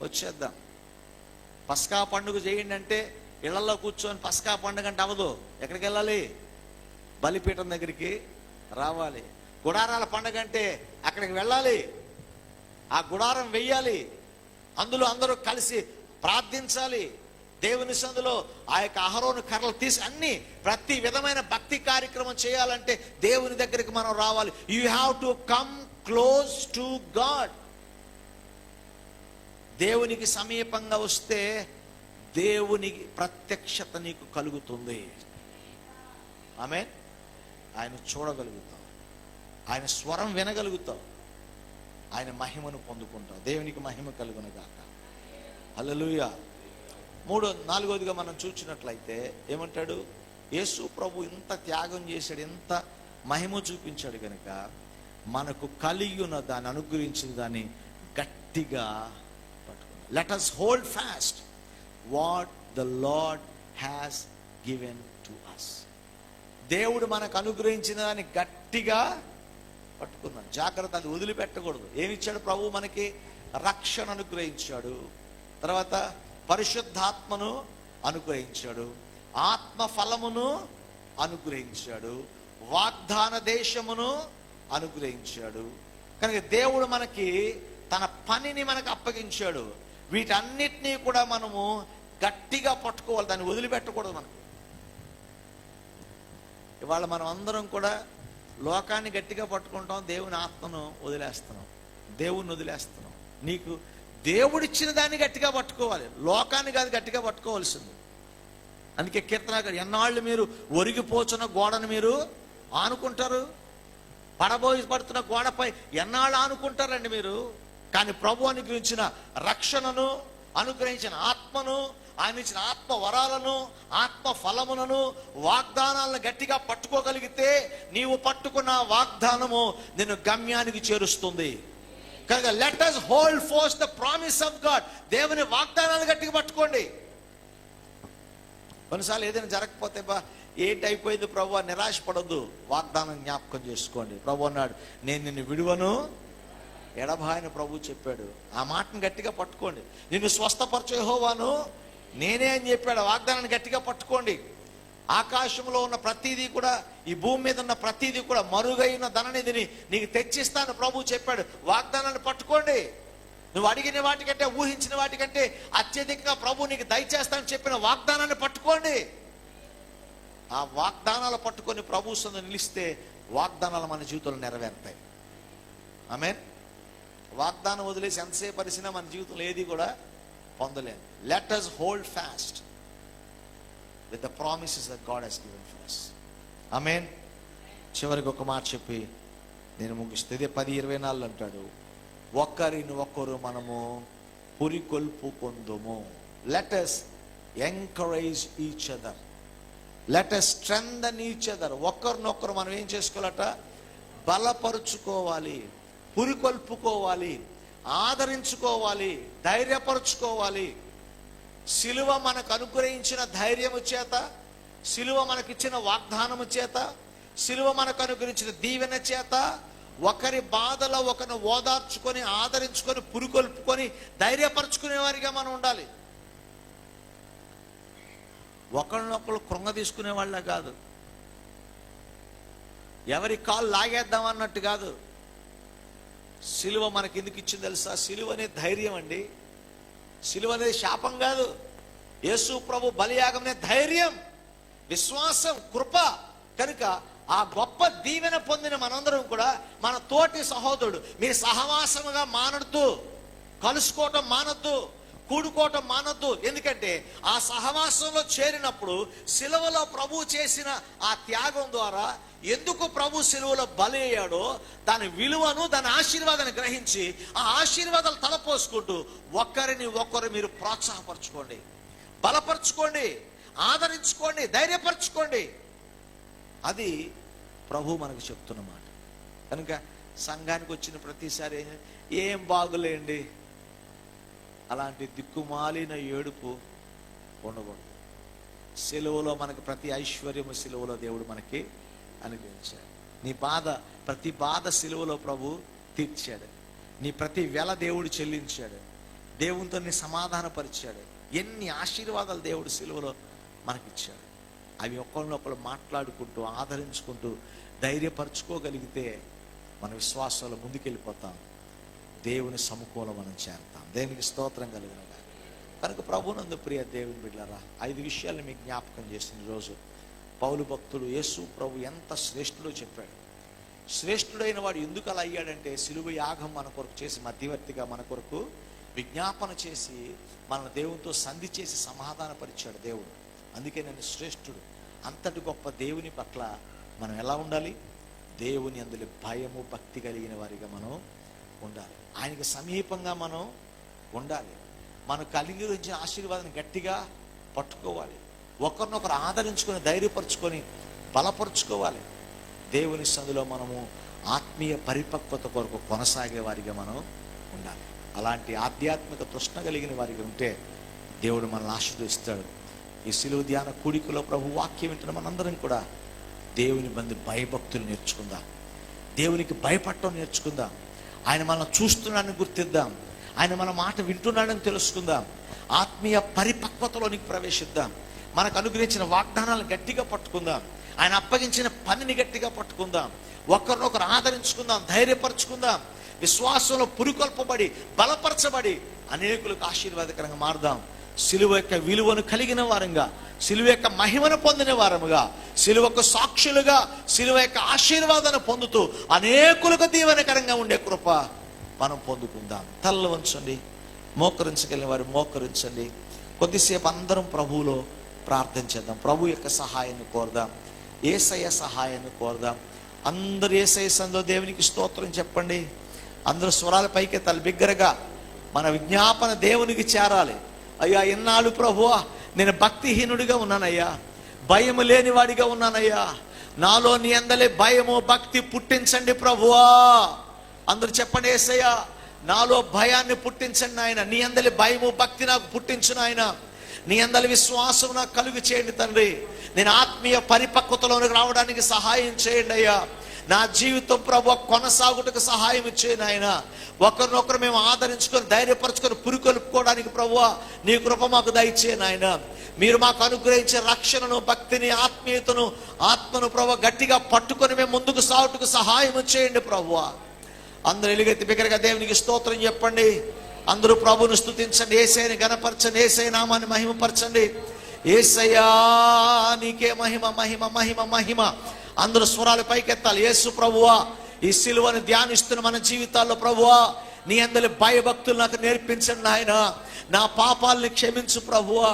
వచ్చేద్దాం. పస్కా పండుగ చేయండి అంటే ఇళ్లలో కూర్చొని పస్కా పండుగ అంటే అవ్వదు. ఎక్కడికి వెళ్ళాలి? బలిపీఠం దగ్గరికి రావాలి. గుడారాల పండుగ అంటే అక్కడికి వెళ్ళాలి, ఆ గుడారం వెయ్యాలి, అందులో అందరూ కలిసి ప్రార్థించాలి. దేవుని సందులో ఆ యొక్క అహరోను కర్రలు తీసి అన్ని ప్రతి విధమైన భక్తి కార్యక్రమం చేయాలంటే దేవుని దగ్గరికి మనం రావాలి. You have to come close to God. దేవునికి సమీపంగా వస్తే దేవునికి ప్రత్యక్షత నీకు కలుగుతుంది. ఆమేన్. ఆయన చూడగలుగుతావు, ఆయన స్వరం వినగలుగుతావు, ఆయన మహిమను పొందుకుంటావు. దేవునికి మహిమ కలుగును గాక. హల్లెలూయా. 4వదిగా మనం చూసినట్లయితే ఏమంటాడు? యేసు ప్రభు ఇంత త్యాగం చేశాడు, ఇంత మహిమ చూపించాడు కనుక మనకు కలిగి ఉన్న దాన్ని, అనుగ్రహించిన దాన్ని గట్టిగా పట్టుకుందాం. Let us hold fast what the Lord has given to us. దేవుడు మనకు అనుగ్రహించిన దాన్ని గట్టిగా పట్టుకుందాం, జాగ్రత్త, అది వదిలిపెట్టకూడదు. ఏమిచ్చాడు ప్రభు మనకి? రక్షణ అనుగ్రహించాడు, తర్వాత పరిశుద్ధాత్మను అనుగ్రహించాడు, ఆత్మ ఫలమును అనుగ్రహించాడు, వాగ్దాన దేశమును అనుగ్రహించాడు. కనుక దేవుడు మనకి తన పనిని మనకు అప్పగించాడు. వీటన్నిటినీ కూడా మనము గట్టిగా పట్టుకోవాలి, దాన్ని వదిలిపెట్టకూడదు. మనకు ఇవాళ మనం అందరం కూడా లోకాన్ని గట్టిగా పట్టుకుంటాం, దేవుని ఆత్మను వదిలేస్తున్నాం, దేవుణ్ణి వదిలేస్తున్నాం. నీకు దేవుడిచ్చిన దాన్ని గట్టిగా పట్టుకోవాలి, లోకాన్ని కాదు గట్టిగా పట్టుకోవాల్సింది. అందుకే కీర్తన, ఎన్నాళ్ళు మీరు ఒరిగిపోచున్న గోడను మీరు ఆనుకుంటారు? పడుతున్న గోడపై ఎన్నాళ్ళు ఆనుకుంటారండి మీరు? కానీ ప్రభు అనుగ్రహించిన రక్షణను, అనుగ్రహించిన ఆత్మను, ఆయన ఇచ్చిన ఆత్మ వరాలను, ఆత్మ ఫలములను, వాగ్దానాలను గట్టిగా పట్టుకోగలిగితే నీవు పట్టుకున్న వాగ్దానము నిన్ను గమ్యానికి చేరుస్తుంది. కనుక let us hold force the promise of God. దేవుని వాగ్దానాలు గట్టిగా పట్టుకోండి. కొన్నిసార్లు ఏదైనా జరగకపోతే ఏంటి అయిపోయింది ప్రభు, నిరాశపడద్దు, వాగ్దానం జ్ఞాపకం చేసుకోండి. ప్రభు అన్నాడు, నేను నిన్ను విడువను ఎడబాయని ప్రభు చెప్పాడు. ఆ మాటను గట్టిగా పట్టుకోండి. నిన్ను స్వస్థపరచు యెహోవాను నేనే అని చెప్పాడు. వాగ్దానాన్ని గట్టిగా పట్టుకోండి. ఆకాశంలో ఉన్న ప్రతిదీ కూడా, ఈ భూమి మీద ఉన్న ప్రతిదీ కూడా మరుగైన ధననిధిని నీకు తెచ్చిస్తాను ప్రభు చెప్పాడు. వాగ్దానాన్ని పట్టుకోండి. నువ్వు అడిగిన వాటికంటే, ఊహించిన వాటికంటే అత్యధికంగా ప్రభు నీకు దయచేస్తానని చెప్పిన వాగ్దానాన్ని పట్టుకోండి. ఆ వాగ్దానాలు పట్టుకొని ప్రభు సందు నిలిస్తే వాగ్దానాలు మన జీవితంలో నెరవేరుతాయి. ఆమేన్. వాగ్దానం వదిలేసి ఎంతసేపు పరిసినా మన జీవితంలో ఏది కూడా పొందలేము. Let us hold fast with the promises that God has given for us. ఆమేన్. చివరికి ఒక మాట చెప్పి నేను ముగిస్తే, ఇదే 10:24 అంటాడు, ఒకరిని ఒకరు మనము పురికొల్పుకొందుము. Let us encourage each other, let us strengthen each other. ఒకరినొకరు మనం ఏం చేసుకోవాలట? బలపరుచుకోవాలి, పురికొల్పుకోవాలి, ఆదరించుకోవాలి, ధైర్యపరుచుకోవాలి. సిలువ మనకు అనుగ్రహించిన ధైర్యము చేత, సిలువ మనకిచ్చిన వాగ్దానము చేత, సిలువ మనకు అనుగ్రహించిన దీవెన చేత ఒకరి బాధలో ఒకరిని ఓదార్చుకొని, ఆదరించుకొని, పురికొల్పుకొని, ధైర్యపరుచుకునే వారిగా మనం ఉండాలి. ఒకరినొకరు కృంగ తీసుకునే వాళ్ళ కాదు, ఎవరి కాలు లాగేద్దాం అన్నట్టు కాదు. సిలువ మనకి ఎందుకు ఇచ్చింది తెలుసా? సిలువ అనేది ధైర్యం అండి. సిలువ అనేది శాపం కాదు. యేసు ప్రభు బలియాగం అనే ధైర్యం, విశ్వాసం, కృప. కనుక ఆ గొప్ప దీవెన పొందిన మనందరం కూడా మన తోటి సహోదరుడు, మీరు సహవాసముగా మానద్దు, కలుసుకోవటం మానద్దు, కూడుకోవటం మానద్దు. ఎందుకంటే ఆ సహవాసంలో చేరినప్పుడు సిలువలో ప్రభు చేసిన ఆ త్యాగం ద్వారా, ఎందుకు ప్రభు సిలువలో బలి అయ్యాడో దాని విలువను, దాని ఆశీర్వాదాన్ని గ్రహించి ఆ ఆశీర్వాదాలు తలపోసుకుంటూ ఒకరిని ఒకరు మీరు ప్రోత్సాహపరచుకోండి, బలపరచుకోండి, ఆదరించుకోండి, ధైర్యపరచుకోండి. అది ప్రభు మనకు చెప్తున్న మాట. కనుక సంఘానికి వచ్చిన ప్రతిసారి ఏం బాగులేండి అలాంటి దిక్కుమాలిన ఏడుపు ఉండకూడదు. సిలువలో మనకు ప్రతి ఐశ్వర్యము సిలువలో దేవుడు మనకి అనుగ్రహించాడు. నీ బాధ, ప్రతి బాధ సిలువలో ప్రభు తీర్చాడు. నీ ప్రతి వెల దేవుడు చెల్లించాడు. దేవునితో నీ సమాధానపరిచాడు. ఎన్ని ఆశీర్వాదాలు దేవుడు సిలువలో మనకిచ్చాడు. అవి ఒకరినొకరు మాట్లాడుకుంటూ, ఆదరించుకుంటూ, ధైర్యపరచుకోగలిగితే మన విశ్వాసంలో ముందుకెళ్ళిపోతాం. దేవుని సముఖంలో మనం చేరతాం. దేవునికి స్తోత్రం కలుగునగా. కనుక ప్రభునందు ప్రియ దేవుని బిడ్డలారా, 5 విషయాలు మీకు జ్ఞాపకం చేసిన రోజు పౌలు భక్తుడు యేసు ప్రభు ఎంత శ్రేష్ఠుడో చెప్పాడు. శ్రేష్ఠుడైన వాడు ఎందుకు అలా అయ్యాడంటే, సిలువ యాగం మన కొరకు చేసి, మధ్యవర్తిగా మన కొరకు విజ్ఞాపన చేసి, మన దేవునితో సంధి చేసి సమాధానపరిచాడు దేవుడు. అందుకే నేను శ్రేష్ఠుడు. అంతటి గొప్ప దేవుని పట్ల మనం ఎలా ఉండాలి? దేవుని అందులో భయము, భక్తి కలిగిన వారిగా మనం ఉండాలి. ఆయనకి సమీపంగా మనం ఉండాలి. మనం కలిగి వచ్చిన ఆశీర్వాదాన్ని గట్టిగా పట్టుకోవాలి. ఒకరినొకరు ఆదరించుకొని, ధైర్యపరచుకొని, బలపరుచుకోవాలి. దేవుని సందులో మనము ఆత్మీయ పరిపక్వత కొరకు కొనసాగే వారిగా మనం ఉండాలి. అలాంటి ఆధ్యాత్మిక తృష్ణ కలిగిన వారిగా ఉంటే దేవుడు మనల్ని ఆశీర్వదిస్తాడు. ఈ సిలువ ధ్యాన కూడికలో ప్రభు వాక్యం వింటున్న మనందరం కూడా దేవుని బంది భయభక్తులు నేర్చుకుందాం. దేవునికి భయపడటం నేర్చుకుందాం. ఆయన మనల్ని చూస్తున్నాడని గుర్తిద్దాం. ఆయన మన మాట వింటున్నాడని తెలుసుకుందాం. ఆత్మీయ పరిపక్వతలోనికి ప్రవేశిద్దాం. మనకు అనుగ్రహించిన వాగ్దానాలను గట్టిగా పట్టుకుందాం. ఆయన అప్పగించిన పనిని గట్టిగా పట్టుకుందాం. ఒకరినొకరు ఆదరించుకుందాం, ధైర్యపరచుకుందాం. విశ్వాసంలో పురికొల్పబడి, బలపరచబడి అనేకులకు ఆశీర్వాదకరంగా మారుదాం. సిలువ యొక్క విలువను కలిగిన వారంగా, సిలువ యొక్క మహిమను పొందిన వారముగా, సిలువకు సాక్షులుగా, సిలువ యొక్క ఆశీర్వాదాన్ని పొందుతూ అనేకులకు దీవెనకరంగా ఉండే కృప మనం పొందుకుందాం. తల్ల వంచండి, మోకరించగలిగిన వారు మోకరించండి. కొద్దిసేపు అందరం ప్రభువులో ప్రార్థన చేద్దాం. ప్రభు యొక్క సహాయాన్ని కోరదాం, యేసయ్య సహాయాన్ని కోరదాం. అందరూ యేసయ్య సన్నిధిలో దేవునికి స్తోత్రం చెప్పండి. అందరూ స్వరాల పైకెత్తాలి బిగ్గరగా. మన విజ్ఞాపన దేవునికి చేరాలి. అయ్యా ఇన్నాళ్ళు ప్రభువా నేను భక్తిహీనుడిగా ఉన్నానయ్యా, భయము లేనివాడిగా ఉన్నానయ్యా, నాలో నీ అందలే భయము భక్తి పుట్టించండి ప్రభువా. అందరూ చెప్పండి, యేసయ్యా నాలో భయాన్ని పుట్టించండి నాయన, నీ అందలి భయము భక్తి నాకు పుట్టించు నాయన, నీ అందలి విశ్వాసం నాకు కలుగు చేయండి తండ్రి. నేను ఆత్మీయ పరిపక్వతలోనికి రావడానికి సహాయం చేయండి అయ్యా. నా జీవితం ప్రభు కొనసాగుటకు సహాయం ఇచ్చేయండి ఆయన. ఒకరినొకరు మేము ఆదరించుకొని ధైర్యపరచుకొని పురికొల్పుకోవడానికి ప్రభువా నీ కృప మాకు దయచేయండి ఆయన. మీరు మాకు అనుగ్రహించే రక్షణను, భక్తిని, ఆత్మీయతను, ఆత్మను ప్రభు గట్టిగా పట్టుకొని మేము ముందుకు సాగుటకు సహాయం చేయండి ప్రభువా. అందరూ ఎలుగెత్తి బిగ్గరగా దేవునికి స్తోత్రం చెప్పండి. అందరూ ప్రభువును స్తుతించండి, యేసయ్యని ఘనపరచండి, యేసయ్య నామాన్ని మహిమపరచండి. యేసయ్యా నీకే మహిమ మహిమ మహిమ మహిమ. అందరూ స్వరాలు పైకెత్తాలి. యేసు ప్రభువా ఈ సిలువను ధ్యానిస్తున్న మన జీవితాల్లో ప్రభువా నీ అందరి భయభక్తులు నాకు నేర్పించండి నాయన. నా పాపాలని క్షమించు ప్రభువా.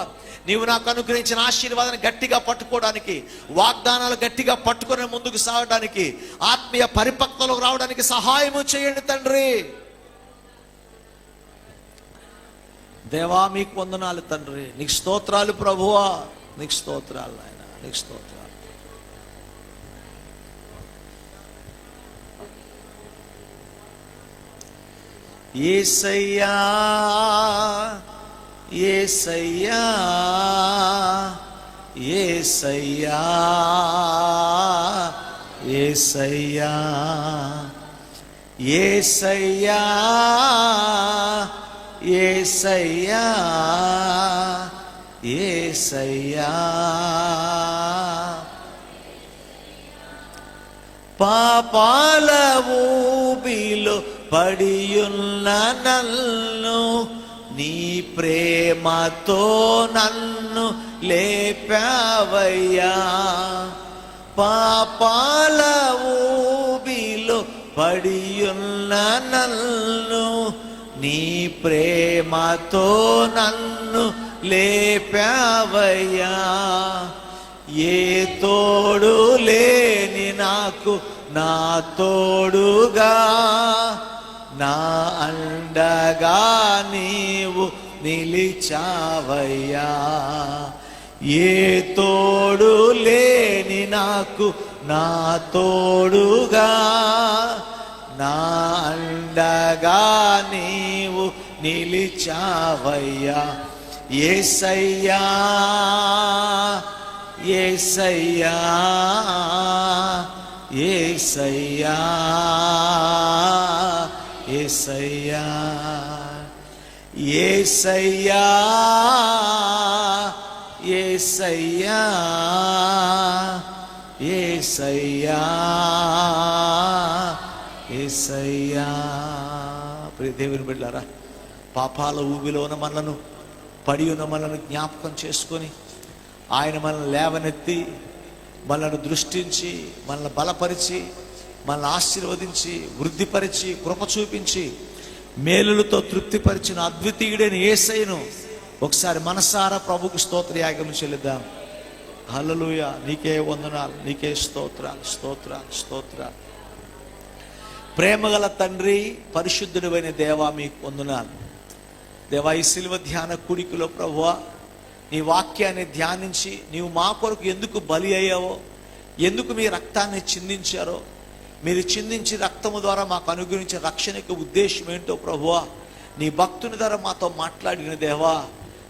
నీవు నాకు అనుగ్రహించిన ఆశీర్వాదాన్ని గట్టిగా పట్టుకోవడానికి, వాగ్దానాలు గట్టిగా పట్టుకొని ముందుకు సాగడానికి, ఆత్మీయ పరిపక్వతలోకి రావడానికి సహాయము చేయండి తండ్రి. దేవా మీకు వందనాలు తండ్రి, నీకు స్తోత్రాలు ప్రభువా, నీకు స్తోత్రాలు నాయన, నీకు స్తోత్రాలు. యేసయ్యా యేసయ్యా యేసయ్యా యేసయ్యా యేసయ్యా యేసయ్యా యేసయ్యా పాపాల ఊబిలో పడియున్న నన్ను నీ ప్రేమతో నన్ను లేపావయ్యా. పాపాల ఊబిలో పడియున్న నన్ను నీ ప్రేమతో నన్ను లేపావయ్యా. ఏ తోడు లేని నాకు నా తోడుగా, నా అండగా నీవు నిలిచావయ్యా. ఏ తోడు లేని నాకు నా తోడుగా, నా అండగా నీవు నిలిచావయ్యా. యేసయ్యా యేసయ్యా యేసయ్యా యేసయ్యా యేసయ్యా యేసయ్యా యేసయ్యా యేసయ్యా. ప్రియ దేవుని బిడ్డలారా, పాపాల ఊబిలో ఉన్న మనలను, పడి ఉన్న మనలను జ్ఞాపకం చేసుకొని ఆయన మనల్ని లేవనెత్తి, మనల్ని దృష్టించి, మనల్ని బలపరిచి, మనల్ని ఆశీర్వదించి, వృద్ధిపరిచి, కృప చూపించి, మేలులతో తృప్తిపరిచిన అద్వితీయుడైన యేసయ్యను ఒకసారి మనసారా ప్రభుకు స్తోత్రయాగం చెల్లిద్దాం. హల్లెలూయా, నీకే వందనాలు, నీకే స్తోత్రాలు స్తోత్రాలు స్తోత్రాలు. ప్రేమగల తండ్రి, పరిశుద్ధుడైన దేవా మీకు వందనాలు. దేవా ఈ సిలువ ధ్యాన కూడికలో ప్రభువా నీ వాక్యాన్ని ధ్యానించి నీవు మా కొరకు ఎందుకు బలి అయ్యావో, ఎందుకు మీ రక్తాన్ని చిందించారో, మీరు చిందించి రక్తము ద్వారా మాకు అనుగ్రహించిన రక్షణకు ఉద్దేశం ఏంటో ప్రభువా నీ భక్తుని ద్వారా మాతో మాట్లాడిన దేవా,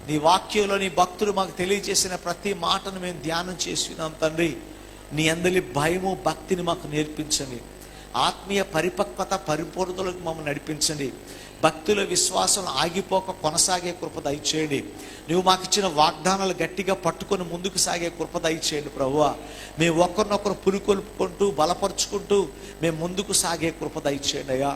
నీ వాక్యంలో నీ భక్తుడు మాకు తెలియజేసిన ప్రతి మాటను మేము ధ్యానం చేస్తున్నాం తండ్రి. నీ అందరి భయము భక్తిని మాకు నేర్పించండి. ఆత్మీయ పరిపక్వత పరిపూర్ణతలకు మమ్మల్ని నడిపించండి. భక్తుల విశ్వాసం ఆగిపోక కొనసాగే కృప దయచేయండి. నువ్వు మాకు ఇచ్చిన వాగ్దానాలు గట్టిగా పట్టుకొని ముందుకు సాగే కృప దయచేయండి ప్రభువా. మేము ఒకరినొకరు పురికొల్పుకుంటూ బలపరుచుకుంటూ మేము ముందుకు సాగే కృప దయచేయండి అయ్యా.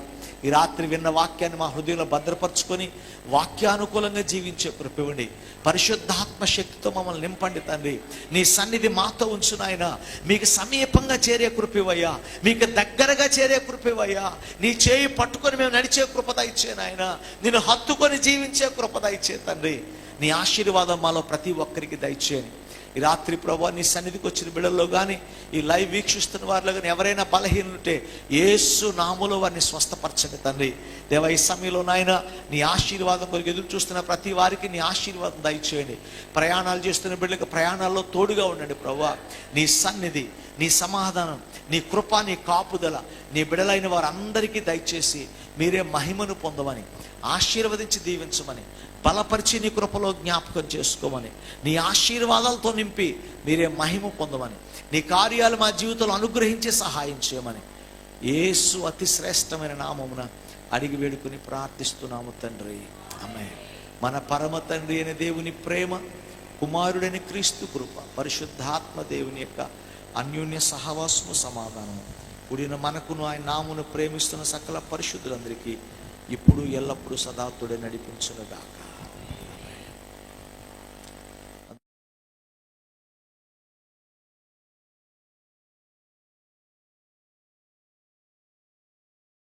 ఈ రాత్రి విన్న వాక్యాన్ని మా హృదయంలో భద్రపరుచుకొని వాక్యానుకూలంగా జీవించే కృప ఇవ్వండి. పరిశుద్ధాత్మ శక్తితో మమ్మల్ని నింపండి తండ్రి. నీ సన్నిధి మాతో ఉంచు నాయన. మీకు సమీపంగా చేరే కృప ఇవ్వయ్యా, మీకు దగ్గరగా చేరే కృప ఇవ్వయ్యా. నీ చేయి పట్టుకొని మేము నడిచే కృప దయచే నాయన. నిన్ను హత్తుకొని జీవించే కృప దయచే తండ్రి. నీ ఆశీర్వాదం మాలో ప్రతి ఒక్కరికి దయచేయండి. ఈ రాత్రి ప్రభువా నీ సన్నిధికి వచ్చిన బిడ్డల్లో కానీ ఈ లైవ్ వీక్షిస్తున్న వారిలో కానీ ఎవరైనా బలహీనుంటే యేసు నామములో వారిని స్వస్థపరచండి తండ్రి. దేవా ఈ సమయంలో నాయన నీ ఆశీర్వాదం కొరకు ఎదురు చూస్తున్న ప్రతి వారికి నీ ఆశీర్వాదం దయచేయండి. ప్రయాణాలు చేస్తున్న బిడ్డలకు ప్రయాణాల్లో తోడుగా ఉండండి ప్రభువా. నీ సన్నిధి, నీ సమాధానం, నీ కృప, నీ కాపుదల నీ బిడ్డలైన వారందరికీ దయచేసి మీరే మహిమను పొందమని, ఆశీర్వదించి దీవించమని, బలపరిచి నీ కృపలో జ్ఞాపకం చేసుకోమని, నీ ఆశీర్వాదాలతో నింపి మీరే మహిమ పొందమని, నీ కార్యాలు మా జీవితంలో అనుగ్రహించి సహాయం చేయమని యేసు అతి శ్రేష్టమైన నామమున అడిగి వేడుకుని ప్రార్థిస్తున్నాము తండ్రి. ఆమేన్. మన పరమ తండ్రి అయిన దేవుని ప్రేమ, కుమారుడైన క్రీస్తు కృప, పరిశుద్ధాత్మ దేవుని యొక్క అన్యోన్య సహవాసము, సమాధానము కూడిన మనకును ఆయన నామును ప్రేమిస్తున్న సకల పరిశుద్ధులందరికీ ఇప్పుడు ఎల్లప్పుడూ సదాతుడే నడిపించునుగాక.